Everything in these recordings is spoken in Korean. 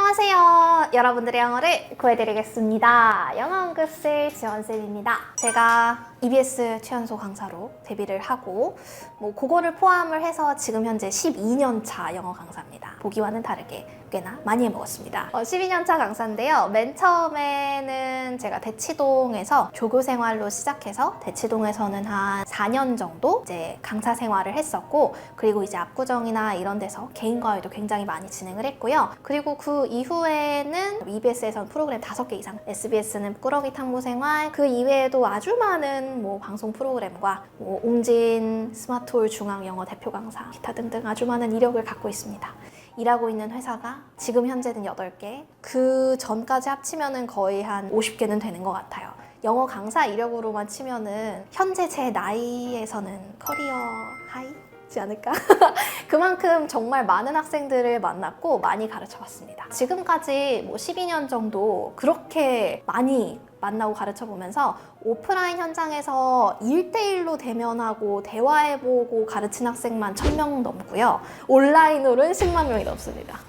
안녕하세요. 여러분들의 영어를 구해드리겠습니다. 영어 응급실 지원쌤입니다. 제가 EBS 최연소 강사로 데뷔를 하고 그거를 포함을 해서 지금 현재 12년 차 영어 강사입니다. 보기와는 다르게 꽤나 많이 해먹었습니다. 12년 차 강사인데요. 맨 처음에는 제가 대치동에서 조교 생활로 시작해서 대치동에서는 한 4년 정도 이제 강사 생활을 했었고, 그리고 이제 압구정이나 이런 데서 개인 과외도 굉장히 많이 진행을 했고요. 그리고 그 이후에는 EBS에서는 프로그램 5개 이상, SBS는 꾸러기 탐구 생활, 그 이외에도 아주 많은 방송 프로그램과 웅진 스마트홀 중앙 영어 대표 강사, 기타 등등 아주 많은 이력을 갖고 있습니다. 일하고 있는 회사가 지금 현재는 8개, 그 전까지 합치면은 거의 한 50개는 되는 것 같아요. 영어 강사 이력으로만 치면은 현재 제 나이에서는 커리어 하이지 않을까? 그만큼 정말 많은 학생들을 만났고 많이 가르쳐봤습니다. 지금까지 12년 정도 그렇게 많이 만나고 가르쳐보면서 오프라인 현장에서 1대1로 대면하고 대화해보고 가르친 학생만 1000명 넘고요. 온라인으로는 10만 명이 넘습니다.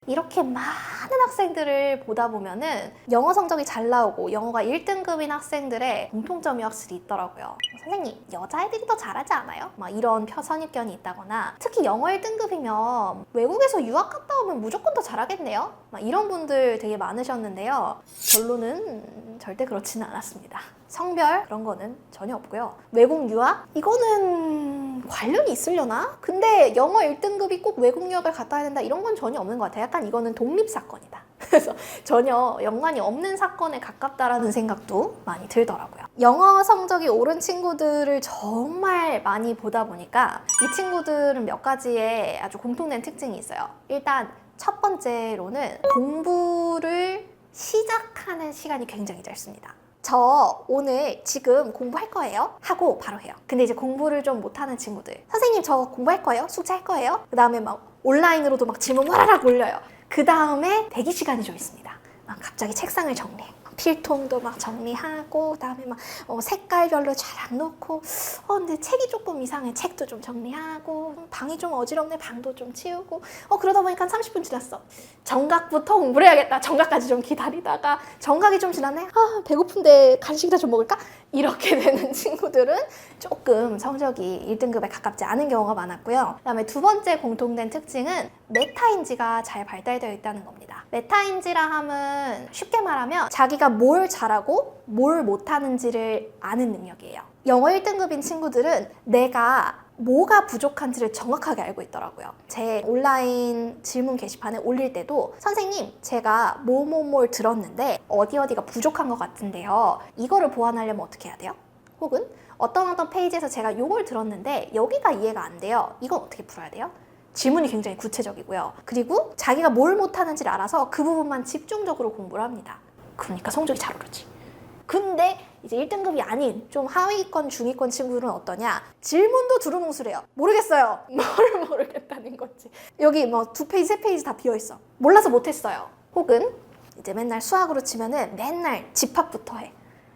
이렇게 많은 학생들을 보다 보면은 영어 성적이 잘 나오고 영어가 1등급인 학생들의 공통점이 확실히 있더라고요. 선생님, 여자애들이 더 잘하지 않아요? 막 이런 선입견이 있다거나, 특히 영어 1등급이면 외국에서 유학 갔다 오면 무조건 더 잘하겠네요? 막 이런 분들 되게 많으셨는데요. 결론은 절대 그렇지는 않았습니다. 성별 그런 거는 전혀 없고요. 외국 유학? 이거는 관련이 있으려나? 근데 영어 1등급이 꼭 외국 유학을 갔다 와야 된다 이런 건 전혀 없는 것 같아요. 약간 이거는 독립사건이다. 그래서 전혀 연관이 없는 사건에 가깝다라는 생각도 많이 들더라고요. 영어 성적이 오른 친구들을 정말 많이 보다 보니까 이 친구들은 몇 가지의 아주 공통된 특징이 있어요. 일단 첫 번째로는 공부를 시작하는 시간이 굉장히 짧습니다. 저 오늘 지금 공부할 거예요? 하고 바로 해요. 근데 이제 공부를 좀 못하는 친구들, 선생님 저 공부할 거예요? 숙제할 거예요? 그 다음에 막 온라인으로도 막 질문 와라락 올려요. 그 다음에 대기 시간이 좀 있습니다. 막 갑자기 책상을 정리해. 필통도 막 정리하고, 그다음에 막 색깔별로 잘 안 놓고, 근데 책이 조금 이상해. 책도 좀 정리하고, 방이 좀 어지럽네. 방도 좀 치우고, 그러다 보니까 30분 지났어. 정각부터 공부를 해야겠다. 정각까지 좀 기다리다가 정각이 좀 지났네. 배고픈데 간식이나 좀 먹을까? 이렇게 되는 친구들은 조금 성적이 1등급에 가깝지 않은 경우가 많았고요. 그다음에 두 번째 공통된 특징은 메타인지가 잘 발달되어 있다는 겁니다. 메타인지라 함은 쉽게 말하면 자기가 뭘 잘하고 뭘 못하는지를 아는 능력이에요. 영어 1등급인 친구들은 내가 뭐가 부족한지를 정확하게 알고 있더라고요. 제 온라인 질문 게시판에 올릴 때도 선생님, 제가 뭐뭐뭘 들었는데 어디가 부족한 것 같은데요. 이거를 보완하려면 어떻게 해야 돼요? 혹은 어떤 페이지에서 제가 요걸 들었는데 여기가 이해가 안 돼요. 이건 어떻게 풀어야 돼요? 질문이 굉장히 구체적이고요. 그리고 자기가 뭘 못하는지를 알아서 그 부분만 집중적으로 공부를 합니다. 그러니까 성적이 잘 오르지. 근데 이제 1등급이 아닌 좀 하위권, 중위권 친구들은 어떠냐? 질문도 두루뭉술해요. 모르겠어요. 뭘 모르겠다는 거지. 여기 뭐 2페이지, 3페이지 다 비어있어. 몰라서 못했어요. 혹은 이제 맨날 수학으로 치면은 맨날 집합부터 해.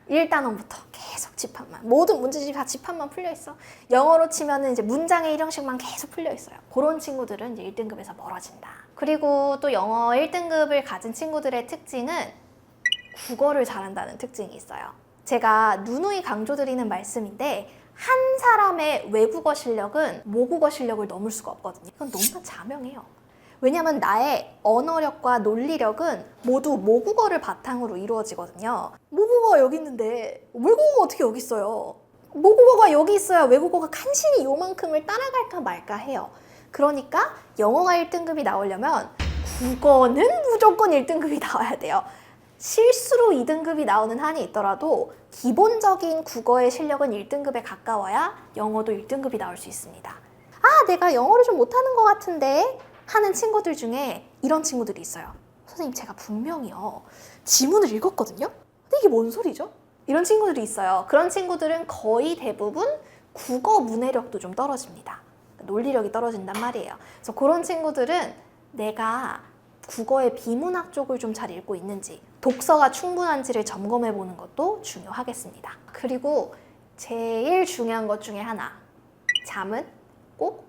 1단원부터 계속 집합만. 모든 문제집이 다 집합만 풀려있어. 영어로 치면은 이제 문장의 1형식만 계속 풀려있어요. 그런 친구들은 이제 1등급에서 멀어진다. 그리고 또 영어 1등급을 가진 친구들의 특징은 국어를 잘한다는 특징이 있어요. 제가 누누이 강조드리는 말씀인데 한 사람의 외국어 실력은 모국어 실력을 넘을 수가 없거든요. 이건 너무나 자명해요. 왜냐하면 나의 언어력과 논리력은 모두 모국어를 바탕으로 이루어지거든요. 모국어가 여기 있는데 외국어가 어떻게 여기 있어요? 모국어가 여기 있어야 외국어가 간신히 요만큼을 따라갈까 말까 해요. 그러니까 영어가 1등급이 나오려면 국어는 무조건 1등급이 나와야 돼요. 실수로 2등급이 나오는 한이 있더라도 기본적인 국어의 실력은 1등급에 가까워야 영어도 1등급이 나올 수 있습니다. 내가 영어를 좀 못하는 것 같은데 하는 친구들 중에 이런 친구들이 있어요. 선생님, 제가 분명히요 지문을 읽었거든요? 근데 이게 뭔 소리죠? 이런 친구들이 있어요. 그런 친구들은 거의 대부분 국어 문해력도 좀 떨어집니다. 논리력이 떨어진단 말이에요. 그래서 그런 친구들은 내가 국어의 비문학 쪽을 좀 잘 읽고 있는지, 독서가 충분한지를 점검해 보는 것도 중요하겠습니다. 그리고 제일 중요한 것 중에 하나, 잠은 꼭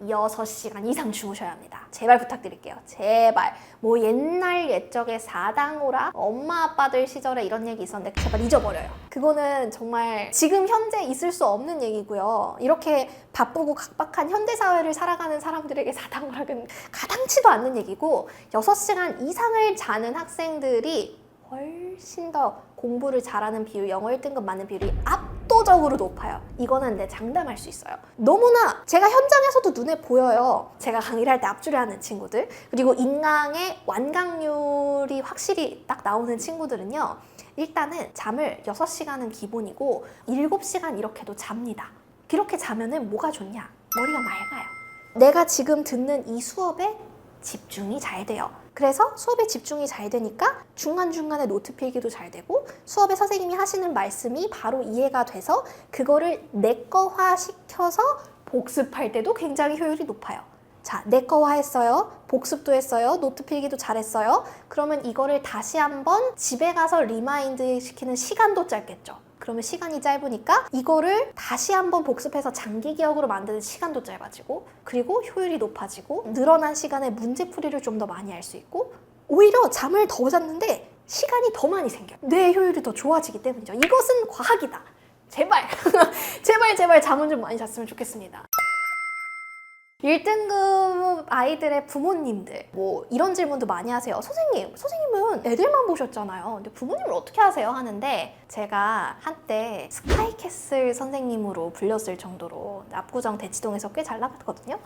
6시간 이상 주무셔야 합니다. 제발 부탁드릴게요. 제발. 뭐 옛날 옛적에 사당오라 엄마 아빠들 시절에 이런 얘기 있었는데 제발 잊어버려요. 그거는 정말 지금 현재 있을 수 없는 얘기고요. 이렇게 바쁘고 각박한 현대사회를 살아가는 사람들에게 사당오락은 가당치도 않는 얘기고 6시간 이상을 자는 학생들이 훨씬 더 공부를 잘하는 비율, 영어 1등급 맞는 비율이 압도적으로 높아요. 이거는 내 장담할 수 있어요. 너무나 제가 현장에서도 눈에 보여요. 제가 강의를 할 때 앞줄에 하는 친구들, 그리고 인강의 완강률이 확실히 딱 나오는 친구들은요. 일단은 잠을 6시간은 기본이고 7시간 이렇게도 잡니다. 이렇게 자면은 뭐가 좋냐? 머리가 맑아요. 내가 지금 듣는 이 수업에 집중이 잘 돼요. 그래서 수업에 집중이 잘 되니까 중간중간에 노트 필기도 잘 되고 수업에 선생님이 하시는 말씀이 바로 이해가 돼서 그거를 내 거화 시켜서 복습할 때도 굉장히 효율이 높아요. 자, 내 거화 했어요. 복습도 했어요. 노트 필기도 잘했어요. 그러면 이거를 다시 한번 집에 가서 리마인드 시키는 시간도 짧겠죠. 그러면 시간이 짧으니까 이거를 다시 한번 복습해서 장기 기억으로 만드는 시간도 짧아지고 그리고 효율이 높아지고 늘어난 시간에 문제풀이를 좀 더 많이 할 수 있고 오히려 잠을 더 잤는데 시간이 더 많이 생겨요. 뇌의 효율이 더 좋아지기 때문이죠. 이것은 과학이다. 제발 제발 잠은 좀 많이 잤으면 좋겠습니다. 1등급 아이들의 부모님들 뭐 이런 질문도 많이 하세요. 선생님은 애들만 보셨잖아요. 근데 부모님을 어떻게 하세요? 하는데 제가 한때 스카이캐슬 선생님으로 불렸을 정도로 압구정 대치동에서 꽤 잘 나갔거든요.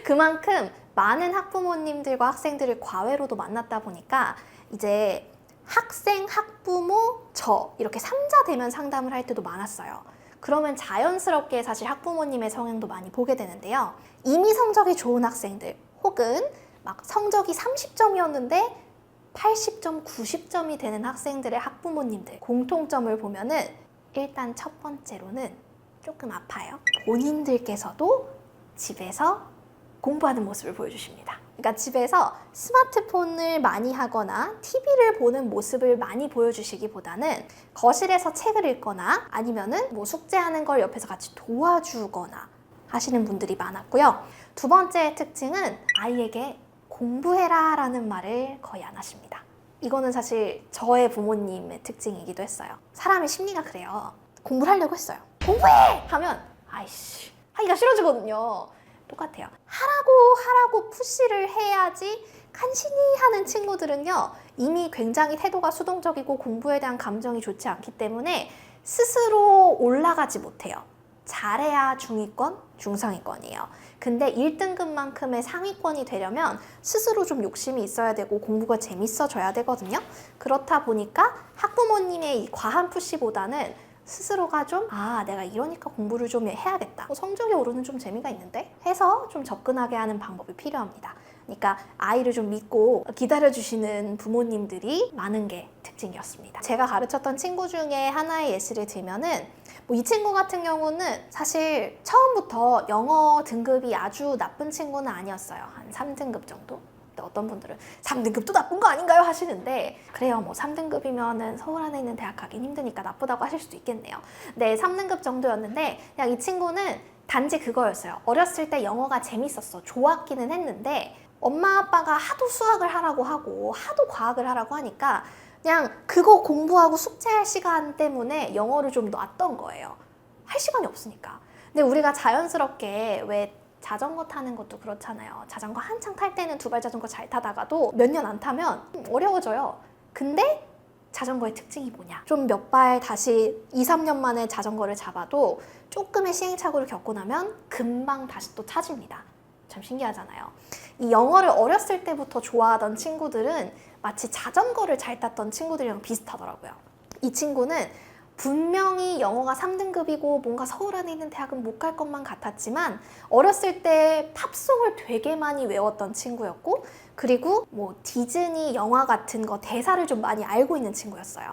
그만큼 많은 학부모님들과 학생들을 과외로도 만났다 보니까 이제 학생, 학부모, 저 이렇게 3자 대면 상담을 할 때도 많았어요. 그러면 자연스럽게 사실 학부모님의 성향도 많이 보게 되는데요. 이미 성적이 좋은 학생들 혹은 막 성적이 30점이었는데 80점, 90점이 되는 학생들의 학부모님들 공통점을 보면은 일단 첫 번째로는 조금 아파요. 본인들께서도 집에서 공부하는 모습을 보여주십니다. 그러니까 집에서 스마트폰을 많이 하거나 TV를 보는 모습을 많이 보여주시기보다는 거실에서 책을 읽거나 아니면은 뭐 숙제하는 걸 옆에서 같이 도와주거나 하시는 분들이 많았고요. 두 번째 특징은 아이에게 공부해라 라는 말을 거의 안 하십니다. 이거는 사실 저의 부모님의 특징이기도 했어요. 사람의 심리가 그래요. 공부를 하려고 했어요. 공부해! 하면 아이씨 하기가 싫어지거든요. 똑같아요. 하라고 푸시를 해야지 간신히 하는 친구들은요. 이미 굉장히 태도가 수동적이고 공부에 대한 감정이 좋지 않기 때문에 스스로 올라가지 못해요. 잘해야 중위권, 중상위권이에요. 근데 1등급만큼의 상위권이 되려면 스스로 좀 욕심이 있어야 되고 공부가 재밌어져야 되거든요. 그렇다 보니까 학부모님의 이 과한 푸시보다는 스스로가 좀 내가 이러니까 공부를 좀 해야겠다. 성적이 오르는 좀 재미가 있는데? 해서 좀 접근하게 하는 방법이 필요합니다. 그러니까 아이를 좀 믿고 기다려주시는 부모님들이 많은 게 특징이었습니다. 제가 가르쳤던 친구 중에 하나의 예시를 들면은 뭐 이 친구 같은 경우는 사실 처음부터 영어 등급이 아주 나쁜 친구는 아니었어요. 한 3등급 정도? 어떤 분들은 3등급도 나쁜 거 아닌가요? 하시는데 그래요, 뭐 3등급이면은 서울 안에 있는 대학 가긴 힘드니까 나쁘다고 하실 수도 있겠네요. 네, 3등급 정도였는데 그냥 이 친구는 단지 그거였어요. 어렸을 때 영어가 재밌었어. 좋았기는 했는데 엄마 아빠가 하도 수학을 하라고 하고 하도 과학을 하라고 하니까 그냥 그거 공부하고 숙제할 시간 때문에 영어를 좀 놨던 거예요. 할 시간이 없으니까. 근데 우리가 자연스럽게 왜 자전거 타는 것도 그렇잖아요. 자전거 한창 탈 때는 두발 자전거 잘 타다가도 몇 년 안 타면 어려워져요. 근데 자전거의 특징이 뭐냐? 좀 몇 발 다시 2, 3년 만에 자전거를 잡아도 조금의 시행착오를 겪고 나면 금방 다시 또 찾습니다. 참 신기하잖아요. 이 영어를 어렸을 때부터 좋아하던 친구들은 마치 자전거를 잘 탔던 친구들이랑 비슷하더라고요. 이 친구는 분명히 영어가 3등급이고 뭔가 서울 안에 있는 대학은 못 갈 것만 같았지만 어렸을 때 팝송을 되게 많이 외웠던 친구였고 그리고 뭐 디즈니 영화 같은 거 대사를 좀 많이 알고 있는 친구였어요.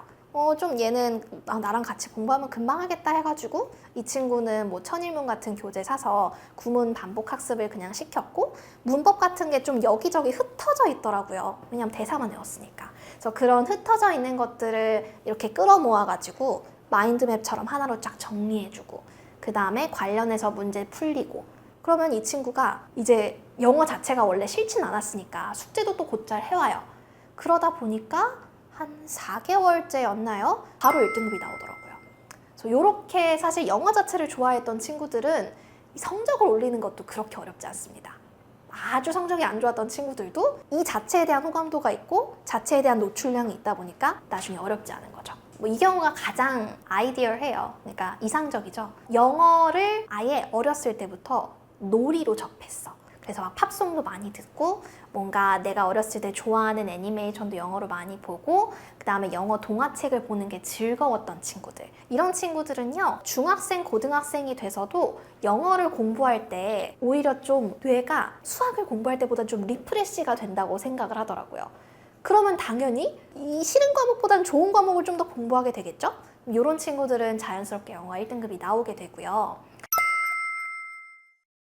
좀 얘는 나랑 같이 공부하면 금방 하겠다 해가지고 이 친구는 뭐 천일문 같은 교재 사서 구문 반복 학습을 그냥 시켰고 문법 같은 게 좀 여기저기 흩어져 있더라고요. 왜냐면 대사만 외웠으니까. 그래서 그런 흩어져 있는 것들을 이렇게 끌어모아가지고 마인드맵처럼 하나로 쫙 정리해주고 그 다음에 관련해서 문제 풀리고 그러면 이 친구가 이제 영어 자체가 원래 싫진 않았으니까 숙제도 또 곧잘 해와요. 그러다 보니까 한 4개월째였나요? 바로 1등급이 나오더라고요. 그래서 이렇게 사실 영어 자체를 좋아했던 친구들은 성적을 올리는 것도 그렇게 어렵지 않습니다. 아주 성적이 안 좋았던 친구들도 이 자체에 대한 호감도가 있고 자체에 대한 노출량이 있다 보니까 나중에 어렵지 않은 거죠. 이 경우가 가장 아이디얼해요. 그러니까 이상적이죠. 영어를 아예 어렸을 때부터 놀이로 접했어. 그래서 막 팝송도 많이 듣고 뭔가 내가 어렸을 때 좋아하는 애니메이션도 영어로 많이 보고 그 다음에 영어 동화책을 보는 게 즐거웠던 친구들. 이런 친구들은요, 중학생, 고등학생이 돼서도 영어를 공부할 때 오히려 좀 뇌가 수학을 공부할 때보다 좀 리프레시가 된다고 생각을 하더라고요. 그러면 당연히 이 싫은 과목보단 좋은 과목을 좀 더 공부하게 되겠죠? 이런 친구들은 자연스럽게 영어 1등급이 나오게 되고요.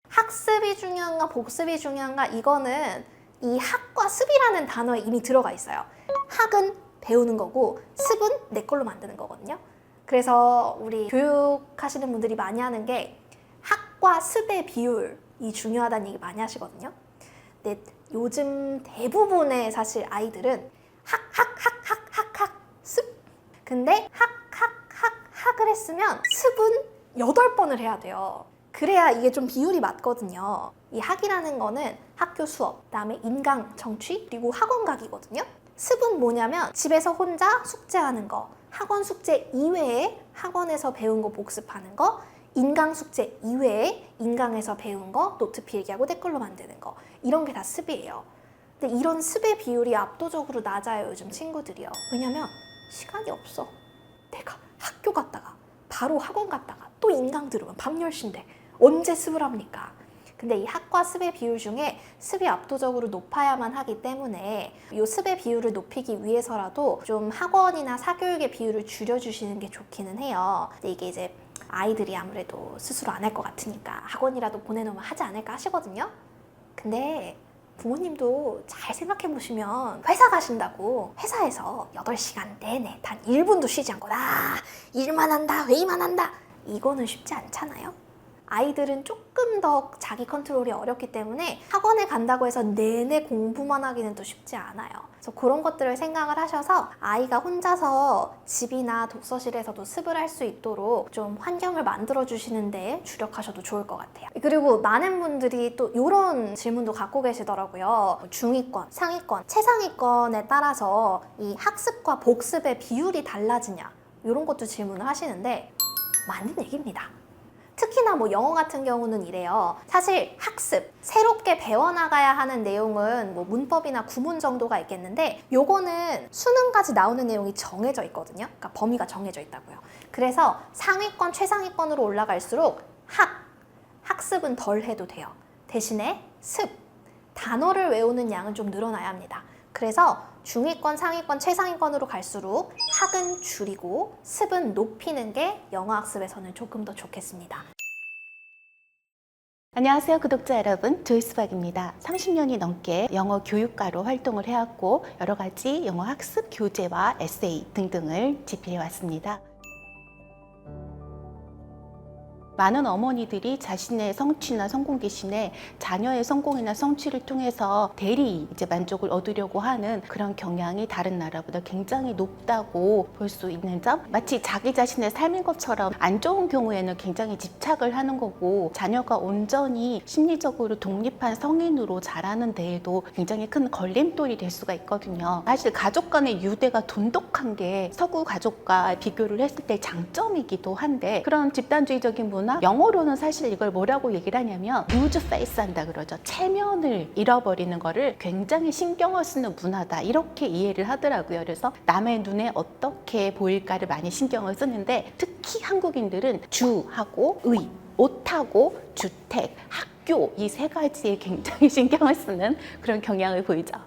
학습이 중요한가 복습이 중요한가, 이거는 이 학과 습이라는 단어에 이미 들어가 있어요. 학은 배우는 거고 습은 내 걸로 만드는 거거든요. 그래서 우리 교육하시는 분들이 많이 하는 게 학과 습의 비율이 중요하다는 얘기 많이 하시거든요. 근데 요즘 대부분의 사실 아이들은 습. 근데 학을 했으면 습은 8번을 해야 돼요. 그래야 이게 좀 비율이 맞거든요. 이 학이라는 거는 학교 수업, 그다음에 인강 청취, 그리고 학원 가기거든요. 습은 뭐냐면 집에서 혼자 숙제하는 거, 학원 숙제 이외에 학원에서 배운 거 복습하는 거, 인강 숙제 이외에 인강에서 배운 거 노트 필기하고 댓글로 만드는 거, 이런 게 다 습이에요. 근데 이런 습의 비율이 압도적으로 낮아요, 요즘 친구들이요. 왜냐면 시간이 없어. 내가 학교 갔다가 바로 학원 갔다가 또 인강 들으면 밤 10시인데 언제 습을 합니까? 근데 이 학과 습의 비율 중에 습이 압도적으로 높아야만 하기 때문에 이 습의 비율을 높이기 위해서라도 좀 학원이나 사교육의 비율을 줄여주시는 게 좋기는 해요. 근데 이게 이제 아이들이 아무래도 스스로 안 할 것 같으니까 학원이라도 보내놓으면 하지 않을까 하시거든요. 근데 부모님도 잘 생각해 보시면 회사 가신다고 회사에서 8시간 내내 단 1분도 쉬지 않고 일만 한다, 회의만 한다, 이거는 쉽지 않잖아요. 아이들은 조금 더 자기 컨트롤이 어렵기 때문에 학원에 간다고 해서 내내 공부만 하기는 또 쉽지 않아요. 그래서 그런 것들을 생각을 하셔서 아이가 혼자서 집이나 독서실에서도 습을 할 수 있도록 좀 환경을 만들어 주시는 데 주력하셔도 좋을 것 같아요. 그리고 많은 분들이 또 이런 질문도 갖고 계시더라고요. 중위권, 상위권, 최상위권에 따라서 이 학습과 복습의 비율이 달라지냐, 이런 것도 질문을 하시는데 맞는 얘기입니다. 특히나 영어 같은 경우는 이래요. 사실 학습, 새롭게 배워나가야 하는 내용은 문법이나 구문 정도가 있겠는데 요거는 수능까지 나오는 내용이 정해져 있거든요. 그러니까 범위가 정해져 있다고요. 그래서 상위권, 최상위권으로 올라갈수록 학습은 덜 해도 돼요. 대신에 습, 단어를 외우는 양은 좀 늘어나야 합니다. 그래서 중위권, 상위권, 최상위권으로 갈수록 학은 줄이고 습은 높이는 게 영어 학습에서는 조금 더 좋겠습니다. 안녕하세요, 구독자 여러분. 조이스박입니다. 30년이 넘게 영어 교육가로 활동을 해왔고 여러 가지 영어 학습 교재와 에세이 등등을 집필해 왔습니다. 많은 어머니들이 자신의 성취나 성공 대신에 자녀의 성공이나 성취를 통해서 대리 만족을 얻으려고 하는 그런 경향이 다른 나라보다 굉장히 높다고 볼 수 있는 점, 마치 자기 자신의 삶인 것처럼 안 좋은 경우에는 굉장히 집착을 하는 거고 자녀가 온전히 심리적으로 독립한 성인으로 자라는 데에도 굉장히 큰 걸림돌이 될 수가 있거든요. 사실 가족 간의 유대가 돈독한 게 서구 가족과 비교를 했을 때 장점이기도 한데, 그런 집단주의적인 문화, 영어로는 사실 이걸 뭐라고 얘기를 하냐면 lose face 한다 그러죠. 체면을 잃어버리는 거를 굉장히 신경을 쓰는 문화다, 이렇게 이해를 하더라고요. 그래서 남의 눈에 어떻게 보일까를 많이 신경을 쓰는데, 특히 한국인들은 주하고 의, 옷하고 주택, 학교, 이 세 가지에 굉장히 신경을 쓰는 그런 경향을 보이죠.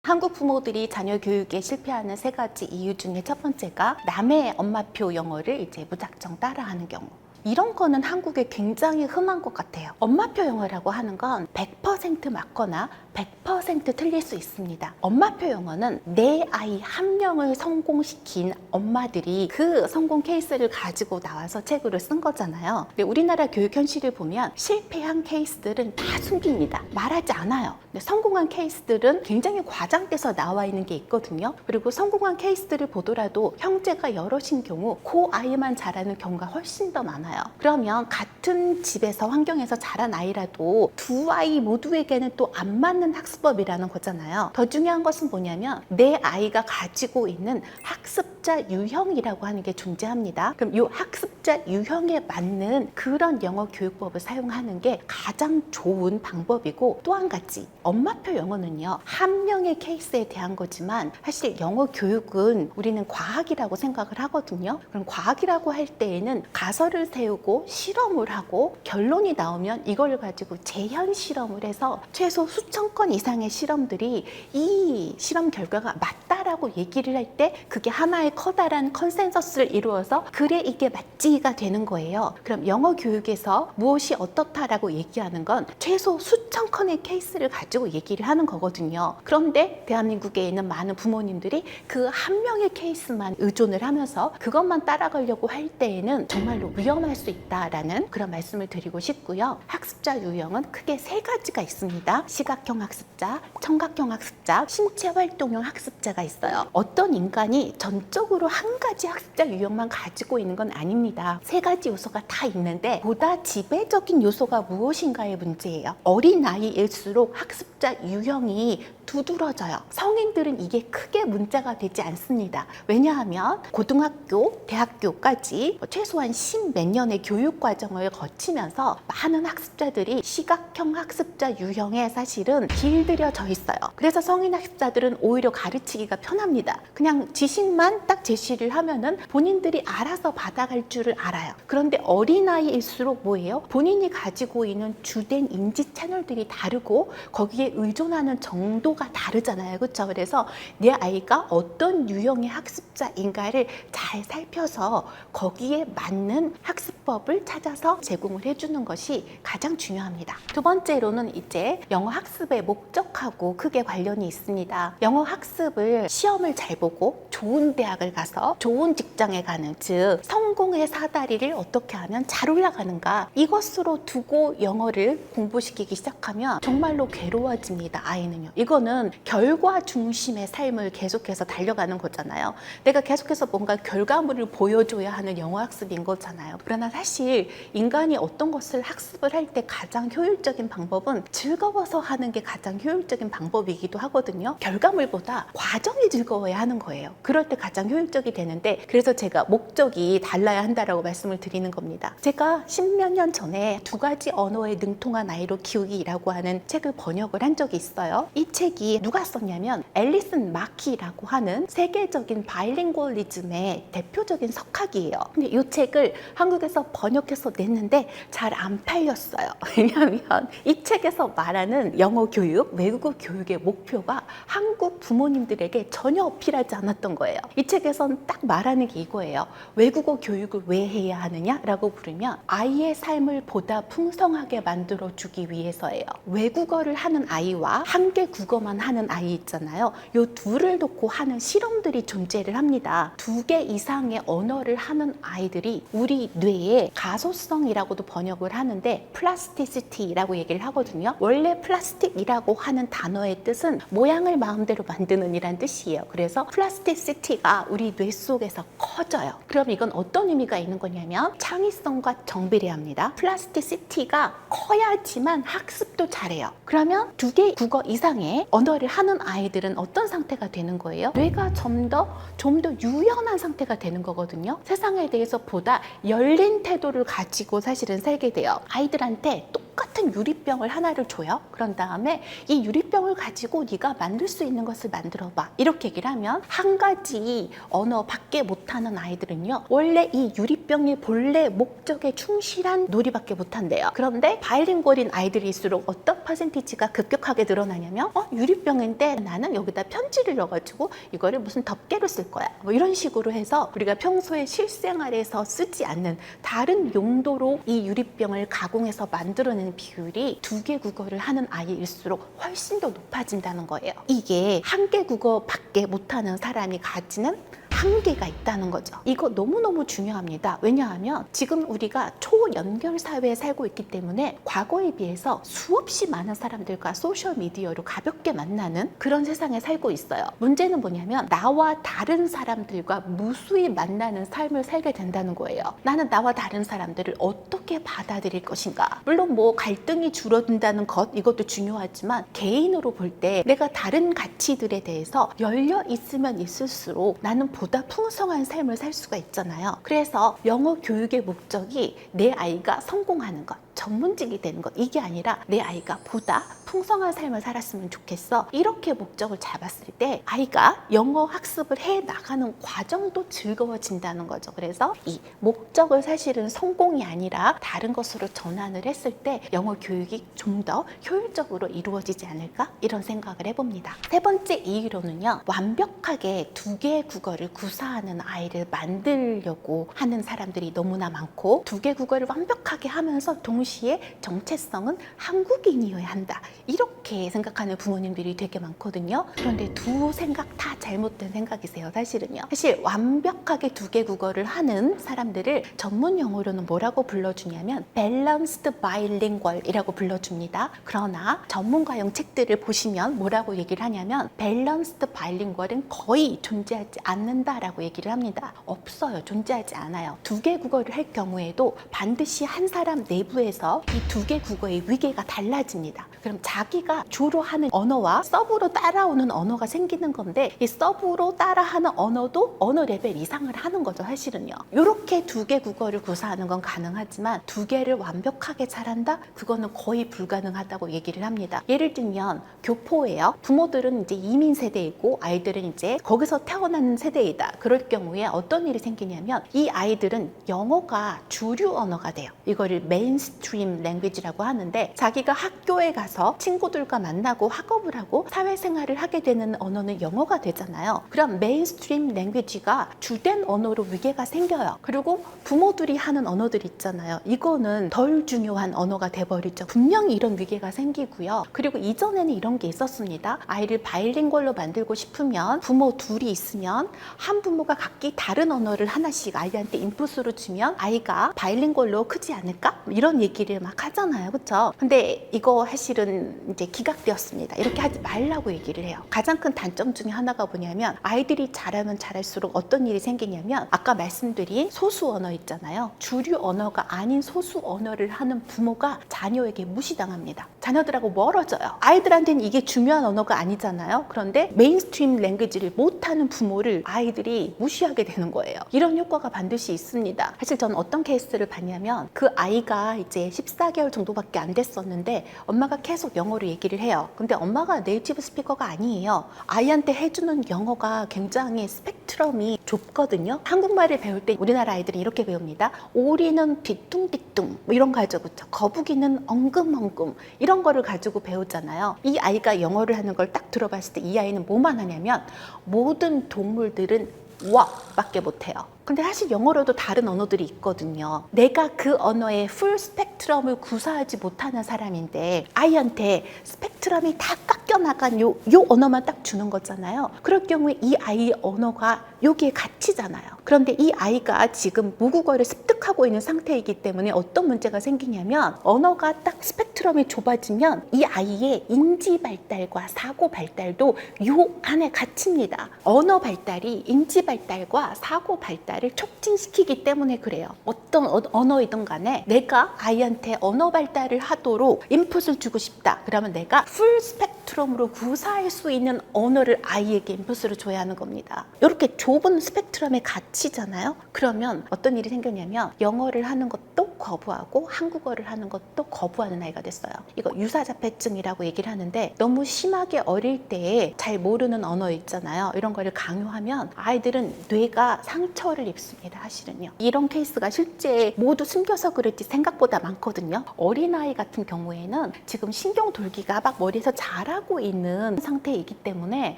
한국 부모들이 자녀 교육에 실패하는 세 가지 이유 중에 첫 번째가 남의 엄마표 영어를 무작정 따라하는 경우. 이런 거는 한국에 굉장히 흔한 것 같아요. 엄마표 영어라고 하는 건 100% 맞거나 100% 틀릴 수 있습니다. 엄마표 영어는 내 아이 한 명을 성공시킨 엄마들이 그 성공 케이스를 가지고 나와서 책으로 쓴 거잖아요. 근데 우리나라 교육 현실을 보면 실패한 케이스들은 다 숨깁니다. 말하지 않아요. 근데 성공한 케이스들은 굉장히 과장돼서 나와 있는 게 있거든요. 그리고 성공한 케이스들을 보더라도 형제가 여럿인 경우 그 아이만 자라는 경우가 훨씬 더 많아요. 그러면 같은 집에서 환경에서 자란 아이라도 두 아이 모두에게는 또 안 맞는 학습법이라는 거잖아요. 더 중요한 것은 뭐냐면 내 아이가 가지고 있는 학습자 유형이라고 하는 게 존재합니다. 그럼 이 학습자 유형에 맞는 그런 영어 교육법을 사용하는 게 가장 좋은 방법이고, 또 한 가지 엄마표 영어는요, 한 명의 케이스에 대한 거지만 사실 영어 교육은 우리는 과학이라고 생각을 하거든요. 그럼 과학이라고 할 때에는 가설을 세우고 실험을 하고 결론이 나오면 이걸 가지고 재현 실험을 해서 최소 수천 건 이상의 실험들이 이 실험 결과가 맞다라고 얘기를 할 때 그게 하나의 커다란 컨센서스를 이루어서 그래 이게 맞지가 되는 거예요. 그럼 영어 교육에서 무엇이 어떻다라고 얘기하는 건 최소 수천 건의 케이스를 가지고 얘기를 하는 거거든요. 그런데 대한민국에 있는 많은 부모님들이 그 한 명의 케이스만 의존을 하면서 그것만 따라가려고 할 때에는 정말로 위험할 수 있다라는 그런 말씀을 드리고 싶고요. 학습자 유형은 크게 세 가지가 있습니다. 시각형 학습자, 청각형 학습자, 신체활동형 학습자가 있어요. 어떤 인간이 전적으로 한 가지 학습자 유형만 가지고 있는 건 아닙니다. 세 가지 요소가 다 있는데 보다 지배적인 요소가 무엇인가의 문제예요. 어린 나이일수록 학습자 유형이 두드러져요. 성인들은 이게 크게 문제가 되지 않습니다. 왜냐하면 고등학교, 대학교까지 최소한 10몇 년의 교육 과정을 거치면서 많은 학습자들이 시각형 학습자 유형에 사실은 길들여져 있어요. 그래서 성인 학습자들은 오히려 가르치기가 편합니다. 그냥 지식만 딱 제시를 하면은 본인들이 알아서 받아갈 줄을 알아요. 그런데 어린아이일수록 뭐예요? 본인이 가지고 있는 주된 인지 채널들이 다르고 거기에 의존하는 정도가 다르잖아요. 그렇죠? 그래서 내 아이가 어떤 유형의 학습자인가를 잘 살펴서 거기에 맞는 학습법을 찾아서 제공을 해주는 것이 가장 중요합니다. 두 번째로는 이제 영어 학습의 목적하고 크게 관련이 있습니다. 영어 학습을 시험을 잘 보고 좋은 대학을 가서 좋은 직장에 가는, 즉 성공의 사다리를 어떻게 하면 잘 올라가는가, 이것으로 두고 영어를 공부시키기 시작하면 정말로 괴로워집니다. 아이는요. 이거는 결과 중심의 삶을 계속해서 달려가는 거잖아요. 내가 계속해서 뭔가 결과물을 보여줘야 하는 영어 학습인 거잖아요. 그러나 사실 인간이 어떤 것을 학습을 할 때 가장 효율적인 방법은 즐거워서 하는 게 가장 효율적인 방법이기도 하거든요. 결과물보다 과정이 즐거워야 하는 거예요. 그럴 때 가장 효율적이 되는데, 그래서 제가 목적이 달라야 한다라고 말씀을 드리는 겁니다. 제가 10몇 년 전에 두 가지 언어에 능통한 아이로 키우기라고 하는 책을 번역을 한 적이 있어요. 이 책이 누가 썼냐면 앨리슨 마키라고 하는 세계적인 바이링구얼리즘의 대표적인 석학이에요. 근데 이 책을 한국에서 번역해서 냈는데 잘 안 팔렸어요. 왜냐하면 이 책에서 말하는 영어 교육, 외국어 교육의 목표가 한국 부모님들에게 전혀 어필하지 않았던 거예요. 이 책에서는 딱 말하는 게 이거예요. 외국어 교육을 왜 해야 하느냐라고 부르면 아이의 삶을 보다 풍성하게 만들어주기 위해서예요. 외국어를 하는 아이와 한계 국어만 하는 아이 있잖아요. 이 둘을 놓고 하는 실험들이 존재를 합니다. 2개 이상의 언어를 하는 아이들이 우리 뇌의 가소성이라고도 번역을 하는데 플라스티시티라고 얘기를 하거든요. 원래 플라스틱이라고 하는 단어의 뜻은 모양을 마음대로 만드는 이란 뜻이에요. 그래서 플라스티시티가 우리 뇌 속에서 커져요. 그럼 이건 어떤 의미가 있는 거냐면 창의성과 정비례합니다. 플라스티시티가 커야지만 학습도 잘해요. 그러면 2개 국어 이상의 언어를 하는 아이들은 어떤 상태가 되는 거예요? 뇌가 좀 더 유연한 상태가 되는 거거든요. 세상에 대해서 보다 열린 태도를 가지고 사실은 살게 돼요. 아이들한테 똑같은 똑같은 유리병을 하나를 줘요. 그런 다음에 이 유리병을 가지고 네가 만들 수 있는 것을 만들어봐. 이렇게 얘기를 하면 한 가지 언어밖에 못하는 아이들은요, 원래 이 유리병의 본래 목적에 충실한 놀이밖에 못한대요. 그런데 바이링구얼인 아이들일수록 어떤 퍼센티지가 급격하게 늘어나냐면 유리병인데 나는 여기다 편지를 넣어가지고 이거를 무슨 덮개로 쓸 거야. 뭐 이런 식으로 해서 우리가 평소에 실생활에서 쓰지 않는 다른 용도로 이 유리병을 가공해서 만들어내는 비율이 2개 국어를 하는 아이일수록 훨씬 더 높아진다는 거예요. 이게 한 개 국어밖에 못하는 사람이 가지는 한계가 있다는 거죠. 이거 너무너무 중요합니다. 왜냐하면 지금 우리가 초연결 사회에 살고 있기 때문에 과거에 비해서 수없이 많은 사람들과 소셜미디어로 가볍게 만나는 그런 세상에 살고 있어요. 문제는 뭐냐면 나와 다른 사람들과 무수히 만나는 삶을 살게 된다는 거예요. 나는 나와 다른 사람들을 어떻게 받아들일 것인가. 물론 뭐 갈등이 줄어든다는 것, 이것도 중요하지만 개인으로 볼 때 내가 다른 가치들에 대해서 열려 있으면 있을수록 나는 보다 풍성한 삶을 살 수가 있잖아요. 그래서 영어 교육의 목적이 내 아이가 성공하는 것, 전문직이 되는 것, 이게 아니라 내 아이가 보다 풍성한 삶을 살았으면 좋겠어. 이렇게 목적을 잡았을 때 아이가 영어 학습을 해 나가는 과정도 즐거워진다는 거죠. 그래서 이 목적을 사실은 성공이 아니라 다른 것으로 전환을 했을 때 영어 교육이 좀 더 효율적으로 이루어지지 않을까? 이런 생각을 해봅니다. 세 번째 이유로는요, 완벽하게 2개의 국어를 구사하는 아이를 만들려고 하는 사람들이 너무나 많고 2개 국어를 완벽하게 하면서 동시에 정체성은 한국인이어야 한다. 이렇게 생각하는 부모님들이 되게 많거든요. 그런데 두 생각 다 잘못된 생각이세요. 사실은요. 사실 완벽하게 2개 국어를 하는 사람들을 전문 용어로는 뭐라고 불러주냐면 Balanced Bilingual이라고 불러줍니다. 그러나 전문가용 책들을 보시면 뭐라고 얘기를 하냐면 Balanced Bilingual은 거의 존재하지 않는다라고 얘기를 합니다. 없어요. 존재하지 않아요. 2개 국어를 할 경우에도 반드시 한 사람 내부에서 이 2개 국어의 위계가 달라집니다. 그럼 자기가 주로 하는 언어와 서브로 따라오는 언어가 생기는 건데 이 서브로 따라하는 언어도 언어 레벨 이상을 하는 거죠. 사실은요. 이렇게 2개 국어를 구사하는 건 가능하지만 2개를 완벽하게 잘한다? 그거는 거의 불가능하다고 얘기를 합니다. 예를 들면 교포예요. 부모들은 이제 이민 세대이고 아이들은 이제 거기서 태어난 세대이다. 그럴 경우에 어떤 일이 생기냐면 이 아이들은 영어가 주류 언어가 돼요. 이거를 메인스트림 랭귀지라고 하는데 자기가 학교에 가서 친구들과 만나고 학업을 하고 사회생활을 하게 되는 언어는 영어가 되잖아요. 그럼 메인스트림 랭귀지가 주된 언어로 위계가 생겨요. 그리고 부모들이 하는 언어들 있잖아요. 이거는 덜 중요한 언어가 돼버리죠. 분명히 이런 위계가 생기고요. 그리고 이전에는 이런 게 있었습니다. 아이를 바이링구얼로 만들고 싶으면 부모 둘이 있으면 한 부모가 각기 다른 언어를 하나씩 아이한테 인풋으로 주면 아이가 바이링구얼로 크지 않을까? 이런 얘기를 막 하잖아요. 그렇죠? 근데 이거 사실은 이제 기각되었습니다. 이렇게 하지 말라고 얘기를 해요. 가장 큰 단점 중에 하나가 뭐냐면 아이들이 잘하면 잘할수록 어떤 일이 생기냐면 아까 말씀드린 소수 언어 있잖아요. 주류 언어가 아닌 소수 언어를 하는 부모가 자녀에게 무시당합니다. 자녀들하고 멀어져요. 아이들한테는 이게 중요한 언어가 아니잖아요. 그런데 메인스트림 랭귀지를 못하는 부모를 아이들이 무시하게 되는 거예요. 이런 효과가 반드시 있습니다. 사실 저는 어떤 케이스를 봤냐면 그 아이가 이제 14개월 정도밖에 안 됐었는데 엄마가 계속 영어로 얘기를 해요. 근데 엄마가 네이티브 스피커가 아니에요. 아이한테 해주는 영어가 굉장히 스펙트럼이 좁거든요. 한국말을 배울 때 우리나라 아이들은 이렇게 배웁니다. 오리는 뒤뚱뒤뚱 뭐 이런 거 하죠. 그렇죠? 거북이는 엉금엉금 이런 거를 가지고 배우잖아요. 이 아이가 영어를 하는 걸 딱 들어봤을 때 이 아이는 뭐만 하냐면 모든 동물들은 와 밖에 못해요. 근데 사실 영어로도 다른 언어들이 있거든요. 내가 그 언어의 풀 스펙트럼을 구사하지 못하는 사람인데 아이한테 스펙트럼이 다 깎여나간 요 언어만 딱 주는 거잖아요. 그럴 경우에 이 아이의 언어가 여기에 갇히잖아요. 그런데 이 아이가 지금 모국어를 습득하고 있는 상태이기 때문에 어떤 문제가 생기냐면 언어가 딱 스펙트럼이 좁아지면 이 아이의 인지 발달과 사고 발달도 요 안에 갇힙니다. 언어 발달이 인지 발달과 사고 발달을 촉진시키기 때문에 그래요. 어떤 언어이든 간에 내가 아이한테 언어 발달을 하도록 인풋을 주고 싶다. 그러면 내가 풀 스펙트럼으로 구사할 수 있는 언어를 아이에게 인풋으로 줘야 하는 겁니다. 이렇게 좁은 스펙트럼에 갇히잖아요. 그러면 어떤 일이 생겼냐면 영어를 하는 것도 거부하고 한국어를 하는 것도 거부하는 아이가 됐어요. 이거 유사자폐증이라고 얘기를 하는데 너무 심하게 어릴 때에 잘 모르는 언어 있잖아요. 이런 거를 강요하면 아이들은 뇌가 상처를 입습니다. 사실은요. 이런 케이스가 실제 모두 숨겨서 그랬지 생각보다 많거든요. 어린아이 같은 경우에는 지금 신경돌기가 막 머리에서 자라고 있는 상태이기 때문에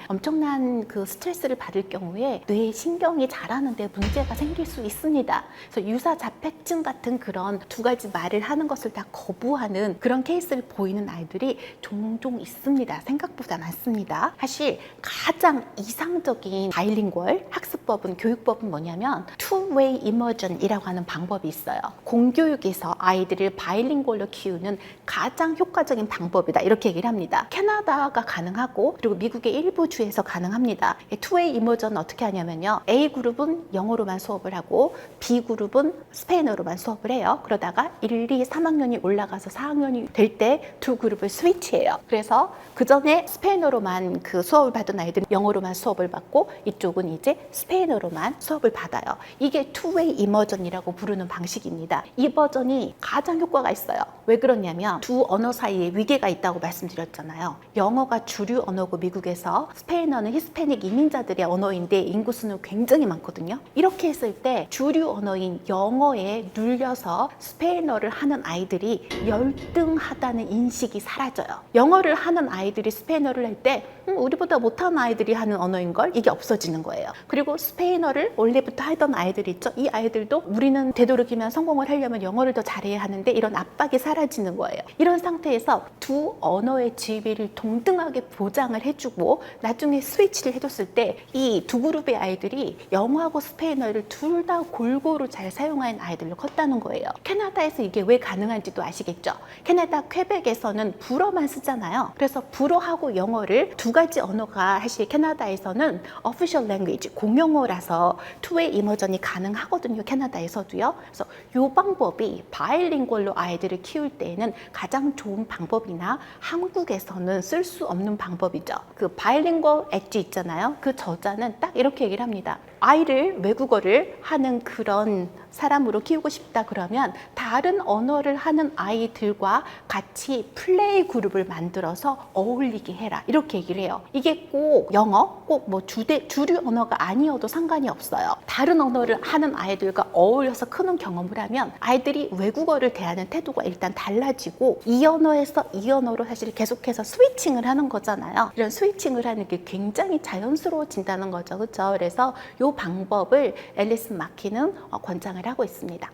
엄청난 그 스트레스를 받을 경우에 뇌 신경이 자라는데 문제가 생길 수 있습니다. 그래서 유사자폐증 같은 그런 두 가지 말을 하는 것을 다 거부하는 그런 케이스를 보이는 아이들이 종종 있습니다. 생각보다 많습니다. 사실 가장 이상적인 바이링구얼 학습법은 교육법은 뭐냐면 two-way immersion이라고 하는 방법이 있어요. 공교육에서 아이들을 바이링구얼로 키우는 가장 효과적인 방법이다 이렇게 얘기를 합니다. 캐나다가 가능하고 그리고 미국의 일부 주에서 가능합니다. two-way immersion은 어떻게 하냐면요. A그룹은 영어로만 수업을 하고 B그룹은 스페인어로만 수업을 해요. 그러다가 1, 2, 3학년이 올라가서 4학년이 될 때 두 그룹을 스위치해요. 그래서 그 전에 스페인어로만 그 수업을 받은 아이들은 영어로만 수업을 받고 이쪽은 이제 스페인어로만 수업을 받아요. 이게 two-way immersion이라고 부르는 방식입니다. 이 버전이 가장 효과가 있어요. 왜 그러냐면 두 언어 사이에 위계가 있다고 말씀드렸잖아요. 영어가 주류 언어고 미국에서 스페인어는 히스패닉 이민자들의 언어인데 인구수는 굉장히 많거든요. 이렇게 했을 때 주류 언어인 영어에 눌려서 스페인어를 하는 아이들이 열등하다는 인식이 사라져요. 영어를 하는 아이들이 스페인어를 할 때 우리보다 못하는 아이들이 하는 언어인걸 이게 없어지는 거예요. 그리고 스페인어를 원래부터 하던 아이들 있죠. 이 아이들도 우리는 되도록이면 성공을 하려면 영어를 더 잘해야 하는데 이런 압박이 사라지는 거예요. 이런 상태에서 두 언어의 지위를 동등하게 보장을 해주고 나중에 스위치를 해줬을 때 이 두 그룹의 아이들이 영어하고 스페인어를 둘 다 골고루 잘 사용하는 아이들로 컸다는 거예요. 캐나다에서 이게 왜 가능한지도 아시겠죠? 캐나다 퀘벡에서는 불어만 쓰잖아요. 그래서 불어하고 영어를 두 가지 언어가 사실 캐나다에서는 official language, 공용어라서 two-way immersion이 가능하거든요. 캐나다에서도요. 그래서 이 방법이 바이링구얼로 아이들을 키울 때에는 가장 좋은 방법이나 한국에서는 쓸 수 없는 방법이죠. 그 바이링구얼 엣지 있잖아요. 그 저자는 딱 이렇게 얘기를 합니다. 아이를 외국어를 하는 그런 사람으로 키우고 싶다 그러면 다른 언어를 하는 아이들과 같이 플레이 그룹을 만들어서 어울리게 해라 이렇게 얘기를 해요. 이게 꼭 영어, 꼭 뭐 주류 언어가 아니어도 상관이 없어요. 다른 언어를 하는 아이들과 어울려서 크는 경험을 하면 아이들이 외국어를 대하는 태도가 일단 달라지고 이 언어에서 이 언어로 사실 계속해서 스위칭을 하는 거잖아요. 이런 스위칭을 하는 게 굉장히 자연스러워진다는 거죠. 그렇죠? 그래서 이 방법을 앨리슨 마키는 권장을 하고 있습니다.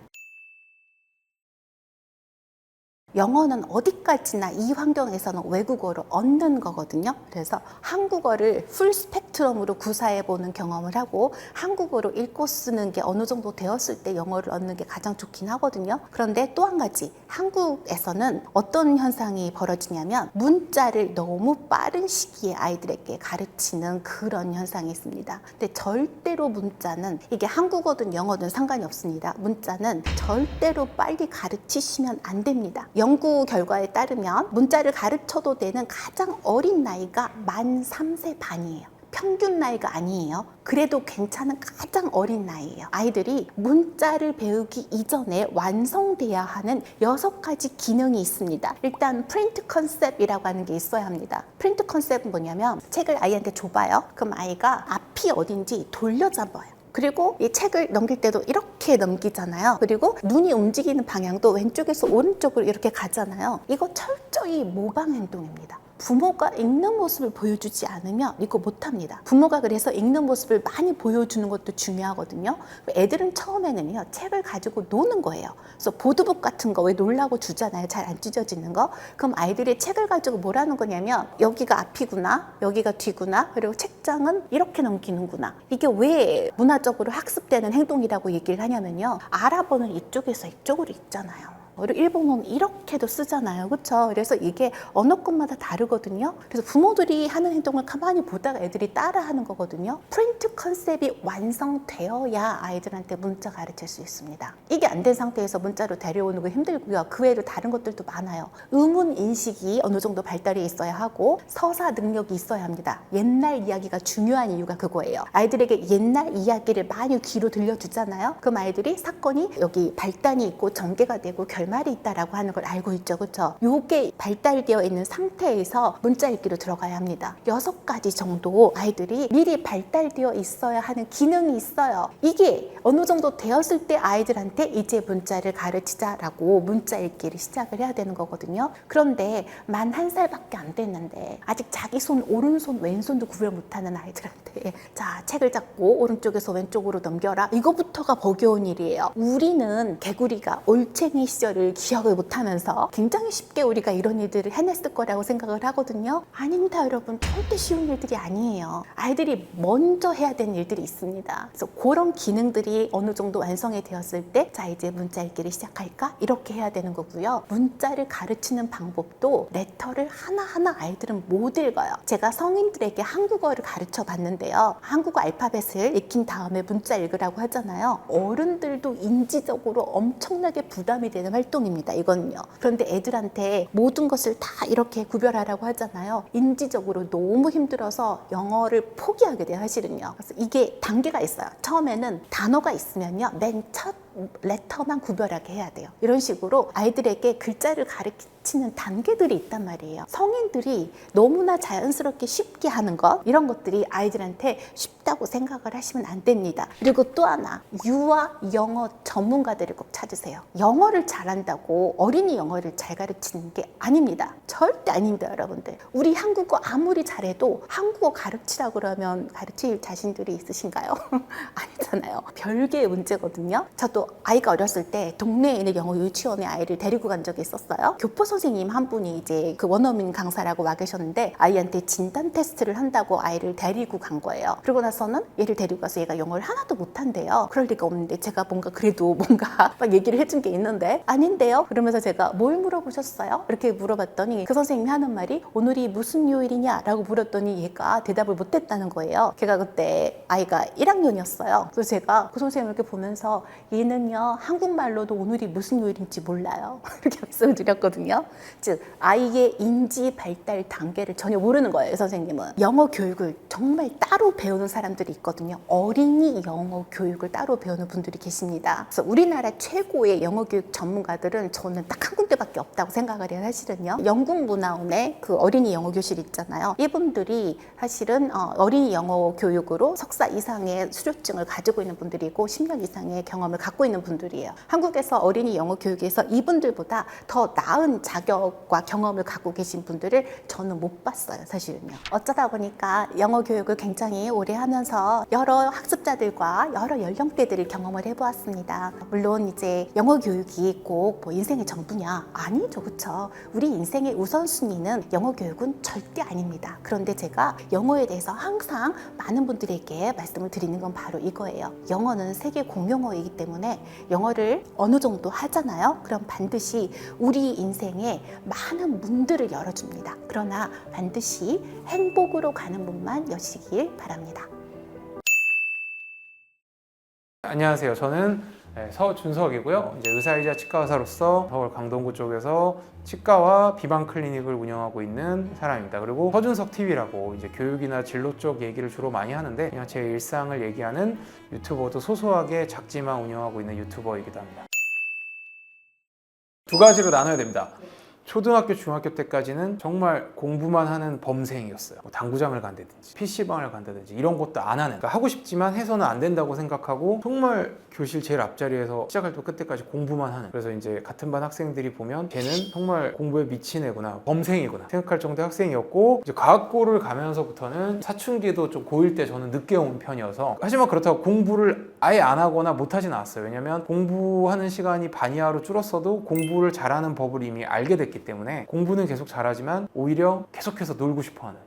영어는 어디까지나 이 환경에서는 외국어로 얻는 거거든요. 그래서 한국어를 풀 스펙트럼으로 구사해보는 경험을 하고 한국어로 읽고 쓰는 게 어느 정도 되었을 때 영어를 얻는 게 가장 좋긴 하거든요. 그런데 또 한 가지, 한국에서는 어떤 현상이 벌어지냐면 문자를 너무 빠른 시기에 아이들에게 가르치는 그런 현상이 있습니다. 근데 절대로 문자는 이게 한국어든 영어든 상관이 없습니다. 문자는 절대로 빨리 가르치시면 안 됩니다. 연구 결과에 따르면 문자를 가르쳐도 되는 가장 어린 나이가 만 3세 반이에요. 평균 나이가 아니에요. 그래도 괜찮은 가장 어린 나이예요. 아이들이 문자를 배우기 이전에 완성돼야 하는 6가지 기능이 있습니다. 일단 프린트 컨셉이라고 하는 게 있어야 합니다. 프린트 컨셉은 뭐냐면 책을 아이한테 줘봐요. 그럼 아이가 앞이 어딘지 돌려잡아요. 그리고 이 책을 넘길 때도 이렇게 넘기잖아요. 그리고 눈이 움직이는 방향도 왼쪽에서 오른쪽으로 이렇게 가잖아요. 이거 철저히 모방 행동입니다. 부모가 읽는 모습을 보여주지 않으면 이거 못합니다. 부모가 그래서 읽는 모습을 많이 보여주는 것도 중요하거든요. 애들은 처음에는요 책을 가지고 노는 거예요. 그래서 보드북 같은 거 왜 놀라고 주잖아요. 잘 안 찢어지는 거. 그럼 아이들이 책을 가지고 뭐라는 거냐면 여기가 앞이구나, 여기가 뒤구나, 그리고 책장은 이렇게 넘기는구나. 이게 왜 문화적으로 학습되는 행동이라고 얘기를 하냐면요, 알아보는 이쪽에서 이쪽으로 읽잖아요. 일본어는 이렇게도 쓰잖아요. 그렇죠? 그래서 이게 언어권마다 다르거든요. 그래서 부모들이 하는 행동을 가만히 보다가 애들이 따라하는 거거든요. 프린트 컨셉이 완성되어야 아이들한테 문자 가르칠 수 있습니다. 이게 안 된 상태에서 문자로 데려오는 거 힘들고요. 그 외에도 다른 것들도 많아요. 의문 인식이 어느 정도 발달이 있어야 하고 서사 능력이 있어야 합니다. 옛날 이야기가 중요한 이유가 그거예요. 아이들에게 옛날 이야기를 많이 귀로 들려주잖아요. 그럼 아이들이 사건이 여기 발단이 있고 전개가 되고 결말이 있다라고 하는 걸 알고 있죠. 그렇죠? 요게 발달되어 있는 상태에서 문자 읽기로 들어가야 합니다. 6가지 정도 아이들이 미리 발달되어 있어야 하는 기능이 있어요. 이게 어느 정도 되었을 때 아이들한테 이제 문자를 가르치자라고 문자 읽기를 시작을 해야 되는 거거든요. 그런데 만 1살밖에 안 됐는데 아직 자기 손 오른손 왼손도 구별 못하는 아이들한테 자 책을 잡고 오른쪽에서 왼쪽으로 넘겨라 이거부터가 버거운 일이에요. 우리는 개구리가 올챙이 시절을 기억을 못하면서 굉장히 쉽게 우리가 이런 일들을 해냈을 거라고 생각을 하거든요. 아닙니다 여러분. 절대 쉬운 일들이 아니에요. 아이들이 먼저 해야 되는 일들이 있습니다. 그래서 그런 기능들이 어느 정도 완성이 되었을 때 자 이제 문자 읽기를 시작할까? 이렇게 해야 되는 거고요. 문자를 가르치는 방법도 레터를 하나하나 아이들은 못 읽어요. 제가 성인들에게 한국어를 가르쳐 봤는데요. 한국어 알파벳을 익힌 다음에 문자 읽으라고 하잖아요. 어른들도 인지적으로 엄청나게 부담이 되는 활동입니다. 이거는요. 그런데 애들한테 모든 것을 다 이렇게 구별하라고 하잖아요. 인지적으로 너무 힘들어서 영어를 포기하게 돼요. 사실은요. 그래서 이게 단계가 있어요. 처음에는 단어가 있으면요. 맨 첫 레터만 구별하게 해야 돼요. 이런 식으로 아이들에게 글자를 가르치는 단계들이 있단 말이에요. 성인들이 너무나 자연스럽게 쉽게 하는 것 이런 것들이 아이들한테 쉽다고 생각을 하시면 안 됩니다. 그리고 또 하나 유아 영어 전문가들을 꼭 찾으세요. 영어를 잘한다고 어린이 영어를 잘 가르치는 게 아닙니다. 절대 아닙니다 여러분들. 우리 한국어 아무리 잘해도 한국어 가르치라고 그러면 가르칠 자신들이 있으신가요? 아니잖아요. 별개의 문제거든요. 저도 아이가 어렸을 때 동네에 있는 영어 유치원에 아이를 데리고 간 적이 있었어요. 교포 선생님 한 분이 이제 그 원어민 강사라고 와 계셨는데 아이한테 진단 테스트를 한다고 아이를 데리고 간 거예요. 그러고 나서는 얘를 데리고 가서 얘가 영어를 하나도 못한대요. 그럴 리가 없는데 제가 그래도 뭔가 막 얘기를 해준 게 있는데 아닌데요? 그러면서 제가 뭘 물어보셨어요? 이렇게 물어봤더니 그 선생님이 하는 말이 오늘이 무슨 요일이냐? 라고 물었더니 얘가 대답을 못했다는 거예요. 걔가 그때 아이가 1학년이었어요. 그래서 제가 그 선생님을 이렇게 보면서 얘는요 한국말로도 오늘이 무슨 요일인지 몰라요. 이렇게 말씀을 드렸거든요. 즉 아이의 인지 발달 단계를 전혀 모르는 거예요. 선생님은 영어 교육을 정말 따로 배우는 사람들이 있거든요. 어린이 영어 교육을 따로 배우는 분들이 계십니다. 그래서 우리나라 최고의 영어 교육 전문가들은 저는 딱 한 군데밖에 없다고 생각을 해요. 사실은요. 영국 문화원의 그 어린이 영어 교실 있잖아요. 이분들이 사실은 어린이 영어 교육으로 석사 이상의 수료증을 가지고 있는 분들이고 10년 이상의 경험을 갖고 있는 분들이에요. 한국에서 어린이 영어 교육에서 이분들보다 더 나은 자격과 경험을 갖고 계신 분들을 저는 못 봤어요. 사실은요. 어쩌다 보니까 영어 교육을 굉장히 오래 하면서 여러 학습자들과 여러 연령대들을 경험을 해보았습니다. 물론 이제 영어 교육이 꼭 뭐 인생의 전부냐? 아니죠. 그렇죠? 우리 인생의 우선순위는 영어 교육은 절대 아닙니다. 그런데 제가 영어에 대해서 항상 많은 분들에게 말씀을 드리는 건 바로 이거예요. 영어는 세계 공용어이기 때문에 영어를 어느 정도 하잖아요. 그럼 반드시 우리 인생에 많은 문들을 열어줍니다. 그러나 반드시 행복으로 가는 문만 여시길 바랍니다. 안녕하세요. 저는 서준석이고요. 이제 의사이자 치과 의사로서 서울 강동구 쪽에서 치과와 비만 클리닉을 운영하고 있는 사람입니다. 그리고 서준석 TV라고 이제 교육이나 진로 쪽 얘기를 주로 많이 하는데 그냥 제 일상을 얘기하는 유튜버도 소소하게 작지만 운영하고 있는 유튜버이기도 합니다. 두 가지로 나눠야 됩니다. 초등학교, 중학교 때까지는 정말 공부만 하는 범생이었어요. 뭐 당구장을 간다든지 PC방을 간다든지 이런 것도 안 하는, 그러니까 하고 싶지만 해서는 안 된다고 생각하고 정말 교실 제일 앞자리에서 시작할 때 끝때까지 공부만 하는, 그래서 이제 같은 반 학생들이 보면 걔는 정말 공부에 미친 애구나, 범생이구나 생각할 정도의 학생이었고, 이제 과학고를 가면서부터는 사춘기도 좀 고1 때 저는 늦게 온 편이어서, 하지만 그렇다고 공부를 아예 안 하거나 못하진 않았어요. 왜냐면 공부하는 시간이 반 이하로 줄었어도 공부를 잘하는 법을 이미 알게 됐기 때문에 공부는 계속 잘하지만 오히려 계속해서 놀고 싶어하는.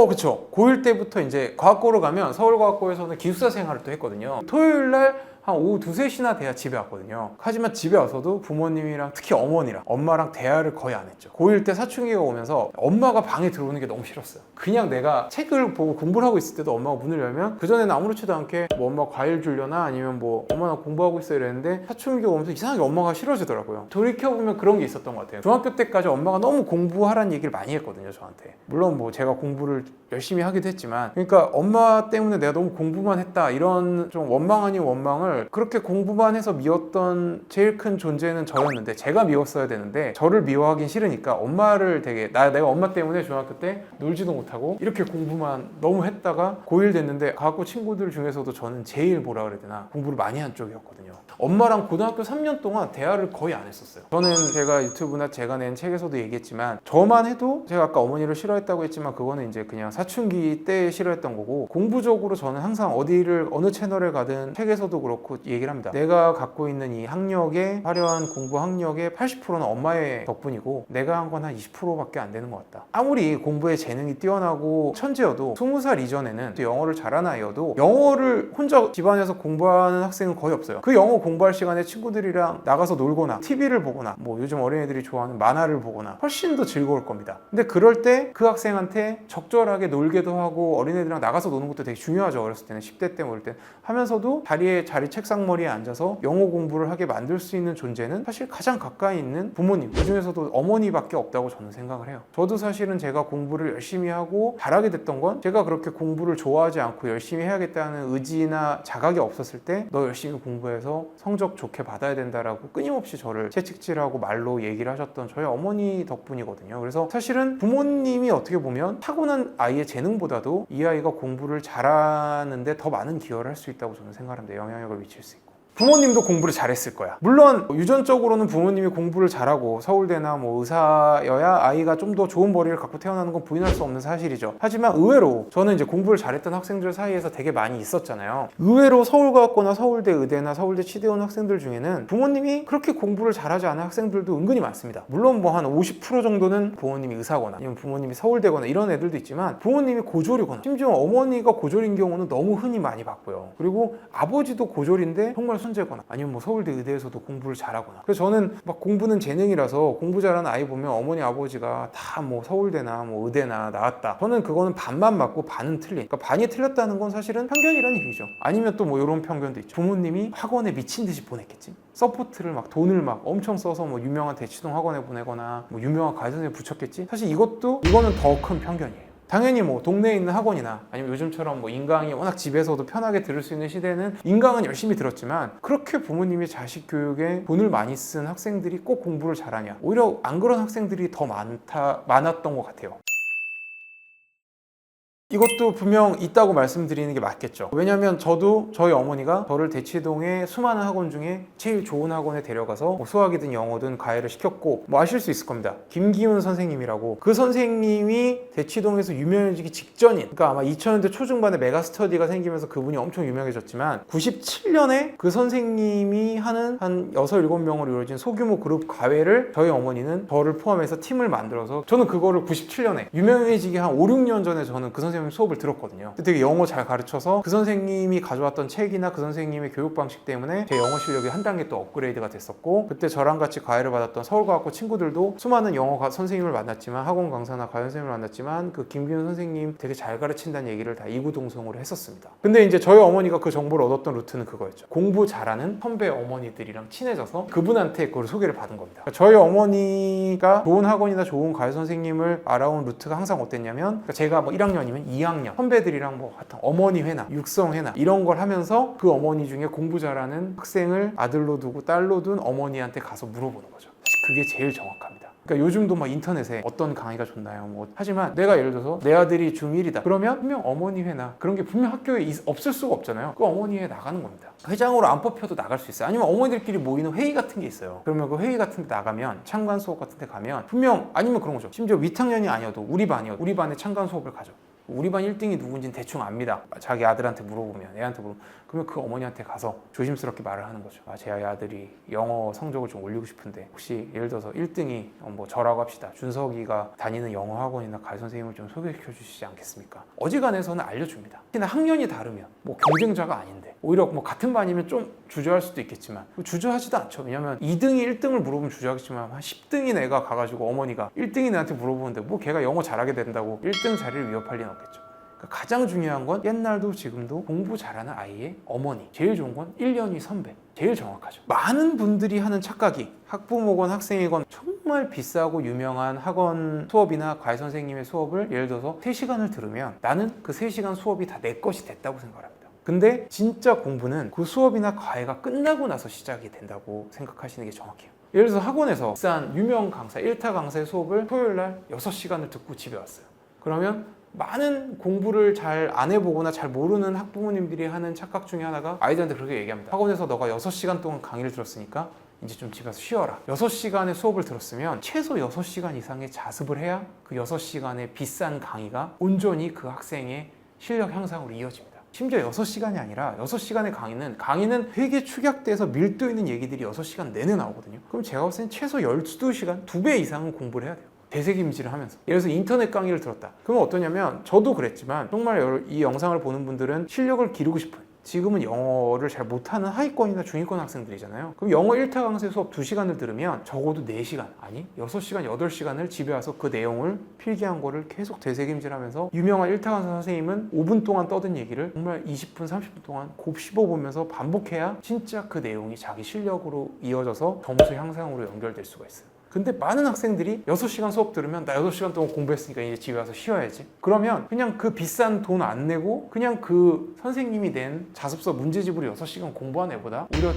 그쵸. 고1 때부터 이제 과학고로 가면 서울과학고에서는 기숙사 생활을 또 했거든요. 토요일 날 한 오후 2, 3시나 돼야 집에 왔거든요. 하지만 집에 와서도 부모님이랑 특히 어머니랑 엄마랑 대화를 거의 안 했죠. 고1 때 사춘기가 오면서 엄마가 방에 들어오는 게 너무 싫었어요. 그냥 내가 책을 보고 공부를 하고 있을 때도 엄마가 문을 열면 그전에는 아무렇지도 않게 뭐 엄마 과일 주려나 아니면 뭐 엄마 나 공부하고 있어 이랬는데 사춘기가 오면서 이상하게 엄마가 싫어지더라고요. 돌이켜보면 그런 게 있었던 것 같아요. 중학교 때까지 엄마가 너무 공부하라는 얘기를 많이 했거든요, 저한테. 물론 뭐 제가 공부를 열심히 하기도 했지만, 그러니까 엄마 때문에 내가 너무 공부만 했다 이런 좀 원망 아닌 원망을, 그렇게 공부만 해서 미웠던 제일 큰 존재는 저였는데 제가 미웠어야 되는데 저를 미워하긴 싫으니까 엄마를 되게 내가 엄마 때문에 중학교 때 놀지도 못하고 이렇게 공부만 너무 했다가 고1 됐는데 가고 친구들 중에서도 저는 제일 뭐라 그래야 되나 공부를 많이 한 쪽이었거든요. 엄마랑 고등학교 3년 동안 대화를 거의 안 했었어요. 저는 제가 유튜브나 제가 낸 책에서도 얘기했지만 저만 해도, 제가 아까 어머니를 싫어했다고 했지만 그거는 이제 그냥 사춘기 때 싫어했던 거고, 공부적으로 저는 항상 어디를 어느 채널에 가든 책에서도 그렇고 얘기를 합니다. 내가 갖고 있는 이 학력의 화려한 공부 학력의 80%는 엄마의 덕분이고 내가 한 건 한 20%밖에 안 되는 것 같다. 아무리 공부에 재능이 뛰어나고 천재여도 20살 이전에는 영어를 잘하는 아이여도 영어를 혼자 집안에서 공부하는 학생은 거의 없어요. 그 영어 공부할 시간에 친구들이랑 나가서 놀거나 TV를 보거나 뭐 요즘 어린애들이 좋아하는 만화를 보거나 훨씬 더 즐거울 겁니다. 근데 그럴 때 그 학생한테 적절하게 놀게도 하고 어린애들이랑 나가서 노는 것도 되게 중요하죠. 어렸을 때는 10대 때 모를 때 하면서도 자리 책상머리에 앉아서 영어 공부를 하게 만들 수 있는 존재는 사실 가장 가까이 있는 부모님, 그중에서도 어머니밖에 없다고 저는 생각을 해요. 저도 사실은 제가 공부를 열심히 하고 잘하게 됐던 건 제가 그렇게 공부를 좋아하지 않고 열심히 해야겠다는 의지나 자각이 없었을 때 너 열심히 공부해서 성적 좋게 받아야 된다라고 끊임없이 저를 채찍질하고 말로 얘기를 하셨던 저희 어머니 덕분이거든요. 그래서 사실은 부모님이 어떻게 보면 타고난 아이의 재능보다도 이 아이가 공부를 잘하는데 더 많은 기여를 할 수 있다고 저는 생각합니다. 영향력을 미칠 수 있고. 부모님도 공부를 잘했을 거야. 물론 유전적으로는 부모님이 공부를 잘하고 서울대나 뭐 의사여야 아이가 좀 더 좋은 머리를 갖고 태어나는 건 부인할 수 없는 사실이죠. 하지만 의외로 저는 이제 공부를 잘했던 학생들 사이에서 되게 많이 있었잖아요. 의외로 서울과학고나 서울대 의대나 서울대 치대 온 학생들 중에는 부모님이 그렇게 공부를 잘하지 않은 학생들도 은근히 많습니다. 물론 뭐 한 50% 정도는 부모님이 의사거나 아니면 부모님이 서울대거나 이런 애들도 있지만 부모님이 고졸이거나 심지어 어머니가 고졸인 경우는 너무 흔히 많이 봤고요. 그리고 아버지도 고졸인데 정말 천재거나 아니면 뭐 서울대 의대에서도 공부를 잘하거나. 그래서 저는 막 공부는 재능이라서 공부 잘하는 아이 보면 어머니 아버지가 다 뭐 서울대나 뭐 의대나 나왔다, 저는 그거는 반만 맞고 반은 틀린, 그러니까 반이 틀렸다는 건 사실은 편견이라는 얘기죠. 아니면 또 뭐 이런 편견도 있죠. 부모님이 학원에 미친 듯이 보냈겠지. 서포트를 막 돈을 막 엄청 써서 뭐 유명한 대치동 학원에 보내거나 뭐 유명한 가이드선생님 붙였겠지. 사실 이거는 더 큰 편견이에요. 당연히 뭐 동네에 있는 학원이나 아니면 요즘처럼 뭐 인강이 워낙 집에서도 편하게 들을 수 있는 시대는 인강은 열심히 들었지만 그렇게 부모님이 자식 교육에 돈을 많이 쓴 학생들이 꼭 공부를 잘하냐? 오히려 안 그런 학생들이 더 많았던 것 같아요. 이것도 분명 있다고 말씀드리는 게 맞겠죠. 왜냐면 저도 저희 어머니가 저를 대치동의 수많은 학원 중에 제일 좋은 학원에 데려가서 뭐 수학이든 영어든 과외를 시켰고, 뭐 아실 수 있을 겁니다. 김기훈 선생님이라고, 그 선생님이 대치동에서 유명해지기 직전인, 그러니까 아마 2000년대 초중반에 메가스터디가 생기면서 그분이 엄청 유명해졌지만 97년에 그 선생님이 하는 한 6, 7명으로 이루어진 소규모 그룹 과외를 저희 어머니는 저를 포함해서 팀을 만들어서, 저는 그거를 97년에 유명해지기 한 5, 6년 전에 저는 그 선생님 수업을 들었거든요. 되게 영어 잘 가르쳐서 그 선생님이 가져왔던 책이나 그 선생님의 교육 방식 때문에 제 영어 실력이 한 단계 또 업그레이드가 됐었고, 그때 저랑 같이 과외를 받았던 서울과학고 친구들도 수많은 영어 선생님을 만났지만, 학원 강사나 과외 선생님을 만났지만 그 김기훈 선생님 되게 잘 가르친다는 얘기를 다 이구동성으로 했었습니다. 근데 이제 저희 어머니가 그 정보를 얻었던 루트는 그거였죠. 공부 잘하는 선배 어머니들이랑 친해져서 그분한테 그걸 소개를 받은 겁니다. 그러니까 저희 어머니가 좋은 학원이나 좋은 과외 선생님을 알아온 루트가 항상 어땠냐면, 그러니까 제가 뭐 1학년이면 2학년 선배들이랑 뭐 하여튼 어머니 회나 육성 회나 이런 걸 하면서 그 어머니 중에 공부 잘하는 학생을 아들로 두고 딸로 둔 어머니한테 가서 물어보는 거죠. 사실 그게 제일 정확합니다. 그러니까 요즘도 막 인터넷에 어떤 강의가 좋나요? 뭐 하지만 내가 예를 들어서 내 아들이 중1이다. 그러면 분명 어머니 회나 그런 게 분명 학교에 없을 수가 없잖아요. 그 어머니 회 나가는 겁니다. 회장으로 안 뽑혀도 나갈 수 있어요. 아니면 어머니들끼리 모이는 회의 같은 게 있어요. 그러면 그 회의 같은 데 나가면, 참관 수업 같은 데 가면 분명, 아니면 그런 거죠. 심지어 위탁년이 아니어도 우리 반에 참관 수업을 가죠. 우리 반 1등이 누군지는 대충 압니다. 자기 아들한테 물어보면, 애한테 물어보면, 그러면 그 어머니한테 가서 조심스럽게 말을 하는 거죠. 제 아들이 영어 성적을 좀 올리고 싶은데 혹시 예를 들어서 1등이 뭐 저라고 합시다. 준석이가 다니는 영어 학원이나 가르 선생님을 좀 소개시켜 주시지 않겠습니까? 어지간해서는 알려줍니다. 특히나 학년이 다르면 뭐 경쟁자가 아닌데 오히려 뭐 같은 반이면 좀 주저할 수도 있겠지만 주저하지도 않죠. 왜냐면 2등이 1등을 물어보면 주저하겠지만 한 10등인 애가 가가지고 어머니가 1등인 애한테 물어보는데 뭐 걔가 영어 잘하게 된다고 1등 자리를 위협할 리는 없겠죠. 가장 중요한 건 옛날도 지금도 공부 잘하는 아이의 어머니. 제일 좋은 건 1년이 선배. 제일 정확하죠. 많은 분들이 하는 착각이 학부모건 학생이건 정말 비싸고 유명한 학원 수업이나 과외 선생님의 수업을 예를 들어서 3시간을 들으면 나는 그 3시간 수업이 다 내 것이 됐다고 생각합니다. 근데 진짜 공부는 그 수업이나 과외가 끝나고 나서 시작이 된다고 생각하시는 게 정확해요. 예를 들어서 학원에서 비싼 유명 강사, 1타 강사의 수업을 토요일 날 6시간을 듣고 집에 왔어요. 그러면 많은 공부를 잘 안 해보거나 잘 모르는 학부모님들이 하는 착각 중에 하나가 아이들한테 그렇게 얘기합니다. 학원에서 너가 6시간 동안 강의를 들었으니까 이제 좀 집에서 쉬어라. 6시간의 수업을 들었으면 최소 6시간 이상의 자습을 해야 그 6시간의 비싼 강의가 온전히 그 학생의 실력 향상으로 이어집니다. 심지어 6시간이 아니라 6시간의 강의는 되게 축약돼서 밀도 있는 얘기들이 6시간 내내 나오거든요. 그럼 제가 봤을 땐 최소 12시간, 2배 이상은 공부를 해야 돼요. 대세김질을 하면서. 예를 들어서 인터넷 강의를 들었다. 그러면 어떠냐면 저도 그랬지만 정말 이 영상을 보는 분들은 실력을 기르고 싶어요. 지금은 영어를 잘 못하는 하위권이나 중위권 학생들이잖아요. 그럼 영어 1타 강사 수업 2시간을 들으면 적어도 4시간, 아니 6시간, 8시간을 집에 와서 그 내용을 필기한 거를 계속 되새김질하면서 유명한 1타 강사 선생님은 5분 동안 떠든 얘기를 정말 20분, 30분 동안 곱씹어보면서 반복해야 진짜 그 내용이 자기 실력으로 이어져서 점수 향상으로 연결될 수가 있어요. 근데 많은 학생들이 6시간 수업 들으면 나 8시간 동안 공부했으니까 이제 집에 와서 쉬어야지. 그러면 그냥 그 비싼 돈 안 내고 그냥 그 선생님이 낸 자습서 문제집으로 6시간 공부한 애보다 오히려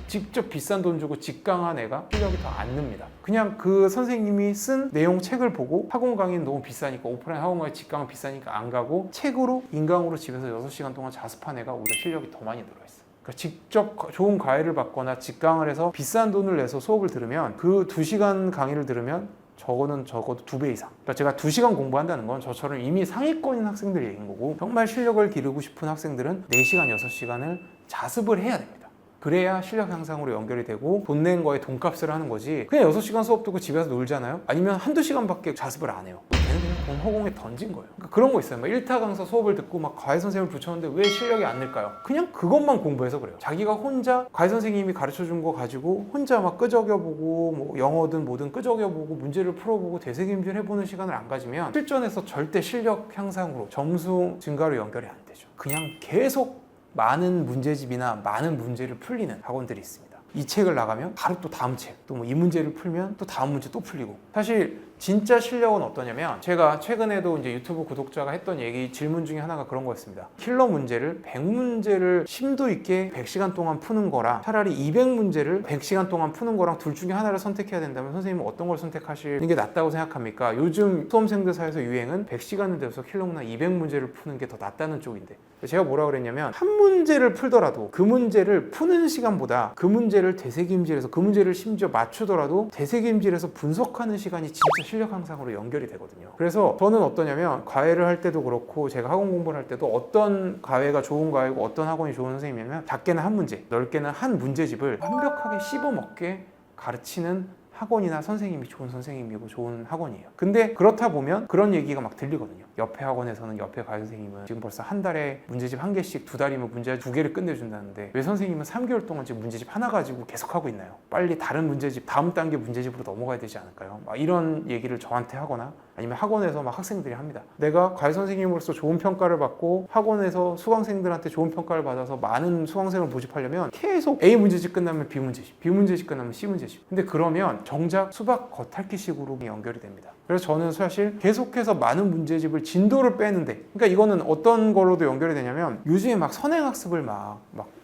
직접 비싼 돈 주고 직강한 애가 실력이 더 안 늡니다. 그냥 그 선생님이 쓴 내용 책을 보고 학원 강의는 너무 비싸니까 오프라인 학원 강의 직강은 비싸니까 안 가고 책으로 인강으로 집에서 6시간 동안 자습한 애가 오히려 실력이 더 많이 늘어있어요. 직접 좋은 과외를 받거나 직강을 해서 비싼 돈을 내서 수업을 들으면 그 2시간 강의를 들으면 적어도 2배 이상. 그러니까 제가 2시간 공부한다는 건 저처럼 이미 상위권인 학생들 얘기인 거고 정말 실력을 기르고 싶은 학생들은 4시간, 6시간을 자습을 해야 됩니다. 그래야 실력 향상으로 연결이 되고 돈 낸 거에 돈값을 하는 거지 그냥 6시간 수업 듣고 집에서 놀잖아요? 아니면 한두 시간밖에 자습을 안 해요. 걔는 그냥 돈 허공에 던진 거예요. 그러니까 그런 거 있어요. 막 1타 강사 수업을 듣고 막 과외 선생님을 붙였는데 왜 실력이 안 늘까요? 그냥 그것만 공부해서 그래요. 자기가 혼자 과외 선생님이 가르쳐준 거 가지고 혼자 막 끄적여보고 뭐 영어든 뭐든 끄적여보고 문제를 풀어보고 되새김질 해보는 시간을 안 가지면 실전에서 절대 실력 향상으로 점수 증가로 연결이 안 되죠. 그냥 계속 많은 문제집이나 많은 문제를 풀리는 학원들이 있습니다. 이 책을 나가면 바로 또 다음 책, 또 뭐 이 문제를 풀면 또 다음 문제 또 풀리고. 사실 진짜 실력은 어떠냐면 제가 최근에도 이제 유튜브 구독자가 했던 얘기 질문 중에 하나가 그런 거였습니다. 킬러 문제를 100문제를 심도 있게 100시간 동안 푸는 거랑 차라리 200문제를 100시간 동안 푸는 거랑 둘 중에 하나를 선택해야 된다면 선생님은 어떤 걸 선택하시는 게 낫다고 생각합니까? 요즘 수험생들 사이에서 유행은 100시간을 내서 킬러 문항 200문제를 푸는 게 더 낫다는 쪽인데 제가 뭐라 그랬냐면 한 문제를 풀더라도 그 문제를 푸는 시간보다 그 문제를 되새김질해서 그 문제를 심지어 맞추더라도 되새김질해서 분석하는 시간이 진짜 실력 향상으로 연결이 되거든요. 그래서 저는 어떠냐면 과외를 할 때도 그렇고 제가 학원 공부를 할 때도 어떤 과외가 좋은 과외고 어떤 학원이 좋은 선생님이냐면 작게는 한 문제, 넓게는 한 문제집을 완벽하게 씹어먹게 가르치는 학원이나 선생님이 좋은 선생님이고 좋은 학원이에요. 근데 그렇다 보면 그런 얘기가 막 들리거든요. 옆에 학원에서는 옆에 과외 선생님은 지금 벌써 한 달에 문제집 1개씩 2달이면 문제 2개를 끝내준다는데 왜 선생님은 3개월 동안 지금 문제집 하나 가지고 계속 하고 있나요? 빨리 다른 문제집, 다음 단계 문제집으로 넘어가야 되지 않을까요? 막 이런 얘기를 저한테 하거나 아니면 학원에서 막 학생들이 합니다. 내가 과외 선생님으로서 좋은 평가를 받고 학원에서 수강생들한테 좋은 평가를 받아서 많은 수강생을 모집하려면 계속 A 문제집 끝나면 B 문제집, B 문제집 끝나면 C 문제집. 근데 그러면 정작 수박 겉핥기식으로 연결이 됩니다. 그래서 저는 사실 계속해서 많은 문제집을 진도를 빼는데 그러니까 이거는 어떤 걸로도 연결이 되냐면 요즘에 막 선행학습을 막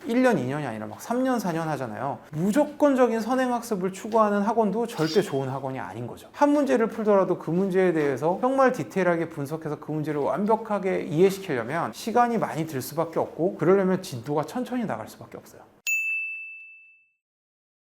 1년, 2년이 아니라 막 3년, 4년 하잖아요. 무조건적인 선행학습을 추구하는 학원도 절대 좋은 학원이 아닌 거죠. 한 문제를 풀더라도 그 문제에 대해서 정말 디테일하게 분석해서 그 문제를 완벽하게 이해시키려면 시간이 많이 들 수밖에 없고 그러려면 진도가 천천히 나갈 수밖에 없어요.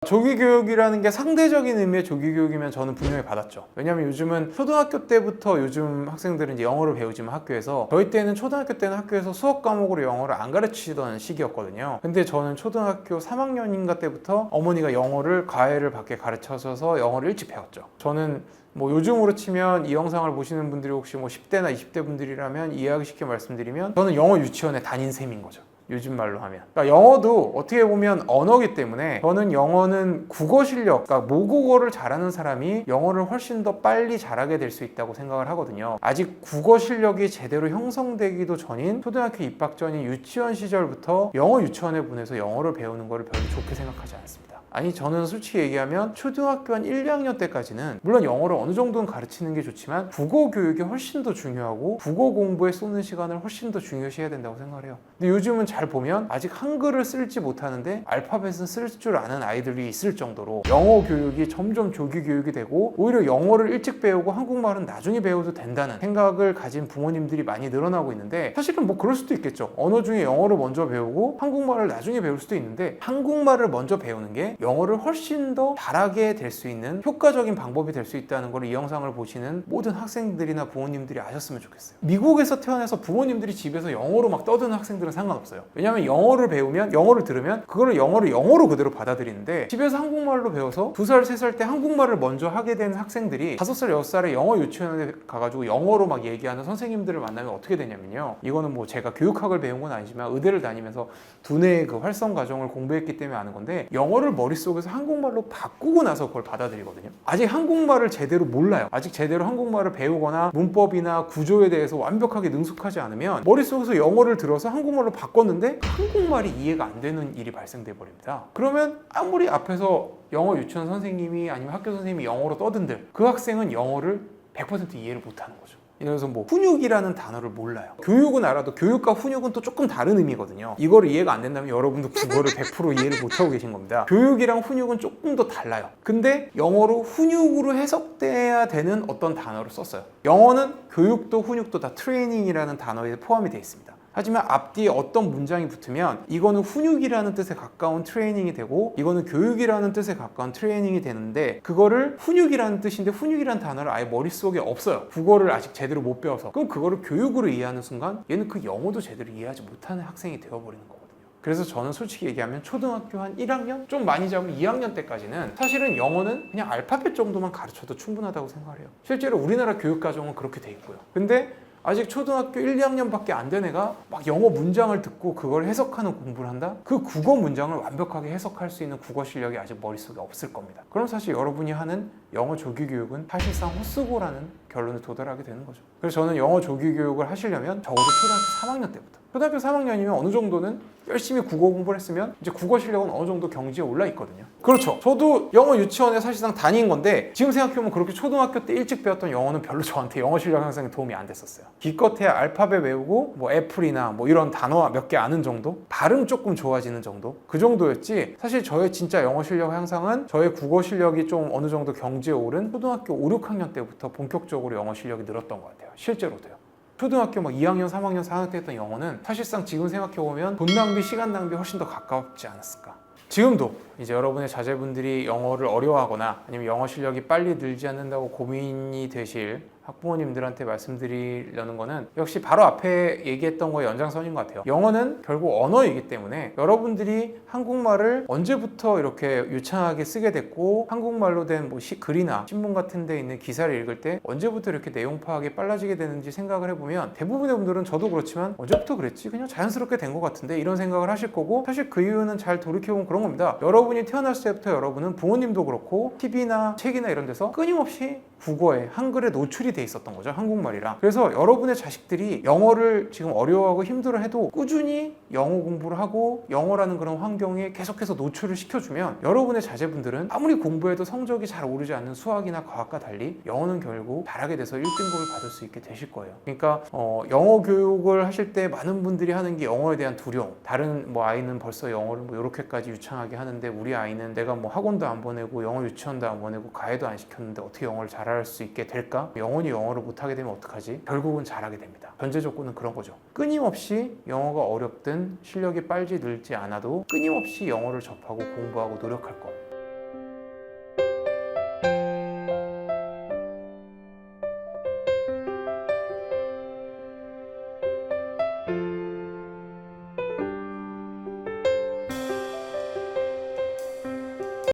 조기 교육이라는 게 상대적인 의미의 조기 교육이면 저는 분명히 받았죠. 왜냐면 요즘은 초등학교 때부터 요즘 학생들은 이제 영어를 배우지만 학교에서, 저희 때는 초등학교 때는 학교에서 수업 과목으로 영어를 안 가르치던 시기였거든요. 근데 저는 초등학교 3학년인가 때부터 어머니가 영어를 과외를 받게 가르쳐서 영어를 일찍 배웠죠. 저는 뭐 요즘으로 치면 이 영상을 보시는 분들이 혹시 뭐 10대나 20대 분들이라면 이해하기 쉽게 말씀드리면 저는 영어 유치원에 다닌 셈인 거죠. 요즘 말로 하면. 그러니까 영어도 어떻게 보면 언어기 때문에 저는 영어는 국어 실력, 그러니까 모국어를 잘하는 사람이 영어를 훨씬 더 빨리 잘하게 될 수 있다고 생각을 하거든요. 아직 국어 실력이 제대로 형성되기도 전인 초등학교 입학 전인 유치원 시절부터 영어 유치원에 보내서 영어를 배우는 거를 별로 좋게 생각하지 않습니다. 아니, 저는 솔직히 얘기하면 초등학교 한 1, 2학년 때까지는 물론 영어를 어느 정도는 가르치는 게 좋지만 국어 교육이 훨씬 더 중요하고 국어 공부에 쏟는 시간을 훨씬 더 중요시해야 된다고 생각을 해요. 근데 요즘은 잘 보면 아직 한글을 쓸지 못하는데 알파벳은 쓸 줄 아는 아이들이 있을 정도로 영어 교육이 점점 조기 교육이 되고 오히려 영어를 일찍 배우고 한국말은 나중에 배워도 된다는 생각을 가진 부모님들이 많이 늘어나고 있는데, 사실은 뭐 그럴 수도 있겠죠. 언어 중에 영어를 먼저 배우고 한국말을 나중에 배울 수도 있는데, 한국말을 먼저 배우는 게 영어를 훨씬 더 잘하게 될 수 있는 효과적인 방법이 될 수 있다는 걸 이 영상을 보시는 모든 학생들이나 부모님들이 아셨으면 좋겠어요. 미국에서 태어나서 부모님들이 집에서 영어로 막 떠드는 학생들은 상관없어요. 왜냐하면 영어를 배우면, 영어를 들으면 그거를 영어로 그대로 받아들이는데, 집에서 한국말로 배워서 2살, 3살 때 한국말을 먼저 하게 된 학생들이 5살, 6살에 영어 유치원에 가가지고 영어로 막 얘기하는 선생님들을 만나면 어떻게 되냐면요, 이거는 뭐 제가 교육학을 배운 건 아니지만 의대를 다니면서 두뇌의 그 활성 과정을 공부했기 때문에 아는 건데, 영어를 머릿속에서 한국말로 바꾸고 나서 그걸 받아들이거든요. 아직 한국말을 제대로 몰라요. 아직 제대로 한국말을 배우거나 문법이나 구조에 대해서 완벽하게 능숙하지 않으면 머릿속에서 영어를 들어서 한국말로 바꿨는데 한국말이 이해가 안 되는 일이 발생돼 버립니다. 그러면 아무리 앞에서 영어 유치원 선생님이 아니면 학교 선생님이 영어로 떠든들 그 학생은 영어를 100% 이해를 못하는 거죠. 예를 들어서 뭐 훈육이라는 단어를 몰라요. 교육은 알아도 교육과 훈육은 또 조금 다른 의미거든요. 이거를 이해가 안 된다면 여러분도 국어를 100% 이해를 못하고 계신 겁니다. 교육이랑 훈육은 조금 더 달라요. 근데 영어로 훈육으로 해석돼야 되는 어떤 단어를 썼어요. 영어는 교육도 훈육도 다 트레이닝이라는 단어에 포함이 되어 있습니다. 하지만 앞뒤에 어떤 문장이 붙으면 이거는 훈육이라는 뜻에 가까운 트레이닝이 되고 이거는 교육이라는 뜻에 가까운 트레이닝이 되는데, 그거를 훈육이라는 뜻인데 훈육이라는 단어를 아예 머릿속에 없어요. 국어를 아직 제대로 못 배워서. 그럼 그거를 교육으로 이해하는 순간 얘는 그 영어도 제대로 이해하지 못하는 학생이 되어버리는 거거든요. 그래서 저는 솔직히 얘기하면 초등학교 한 1학년? 좀 많이 잡으면 2학년 때까지는 사실은 영어는 그냥 알파벳 정도만 가르쳐도 충분하다고 생각을 해요. 실제로 우리나라 교육과정은 그렇게 돼 있고요. 근데 아직 초등학교 1, 2학년밖에 안 된 애가 막 영어 문장을 듣고 그걸 해석하는 공부를 한다? 그 국어 문장을 완벽하게 해석할 수 있는 국어 실력이 아직 머릿속에 없을 겁니다. 그럼 사실 여러분이 하는 영어 조기 교육은 사실상 헛수고라는 결론에 도달하게 되는 거죠. 그래서 저는 영어 조기 교육을 하시려면 적어도 초등학교 3학년 때부터, 초등학교 3학년이면 어느 정도는 열심히 국어 공부를 했으면 이제 국어 실력은 어느 정도 경지에 올라 있거든요. 그렇죠. 저도 영어 유치원에 사실상 다닌 건데 지금 생각해보면 그렇게 초등학교 때 일찍 배웠던 영어는 별로 저한테 영어 실력 향상에 도움이 안 됐었어요. 기껏해야 알파벳 외우고 뭐 애플이나 뭐 이런 단어 몇 개 아는 정도, 발음 조금 좋아지는 정도, 그 정도였지, 사실 저의 진짜 영어 실력 향상은 저의 국어 실력이 좀 어느 정도 경지에 오른 초등학교 5, 6학년 때부터 본격적으로 영어 실력이 늘었던 것 같아요. 실제로도요. 초등학교 막 2학년, 3학년, 4학년 때 했던 영어는 사실상 지금 생각해보면 돈 낭비, 시간 낭비 훨씬 더 가깝지 않았을까. 지금도 이제 여러분의 자제분들이 영어를 어려워하거나 아니면 영어 실력이 빨리 늘지 않는다고 고민이 되실 학부모님들한테 말씀드리려는 거는 역시 바로 앞에 얘기했던 거의 연장선인 것 같아요. 영어는 결국 언어이기 때문에 여러분들이 한국말을 언제부터 이렇게 유창하게 쓰게 됐고, 한국말로 된 뭐 글이나 신문 같은 데 있는 기사를 읽을 때 언제부터 이렇게 내용 파악이 빨라지게 되는지 생각을 해보면 대부분의 분들은, 저도 그렇지만 언제부터 그랬지? 그냥 자연스럽게 된 것 같은데, 이런 생각을 하실 거고, 사실 그 이유는 잘 돌이켜보면 그런 겁니다. 여러분이 태어났을 때부터 여러분은 부모님도 그렇고 TV나 책이나 이런 데서 끊임없이 국어에, 한글에 노출이 돼 있었던 거죠. 한국말이랑. 그래서 여러분의 자식들이 영어를 지금 어려워하고 힘들어해도 꾸준히 영어 공부를 하고 영어라는 그런 환경에 계속해서 노출을 시켜주면 여러분의 자제분들은 아무리 공부해도 성적이 잘 오르지 않는 수학이나 과학과 달리 영어는 결국 잘하게 돼서 1등급을 받을 수 있게 되실 거예요. 그러니까 영어 교육을 하실 때 많은 분들이 하는 게 영어에 대한 두려움. 다른 뭐 아이는 벌써 영어를 뭐 이렇게까지 유창하게 하는데 우리 아이는 내가 뭐 학원도 안 보내고 영어 유치원도 안 보내고 과외도 안 시켰는데 어떻게 영어를 잘할 수 있게 될까? 영원히 영어를 못하게 되면 어떡하지? 결국은 잘하게 됩니다. 전제 조건은 그런 거죠. 끊임없이 영어가 어렵든 실력이 빨리 늘지 않아도 끊임없이 영어를 접하고 공부하고 노력할 것.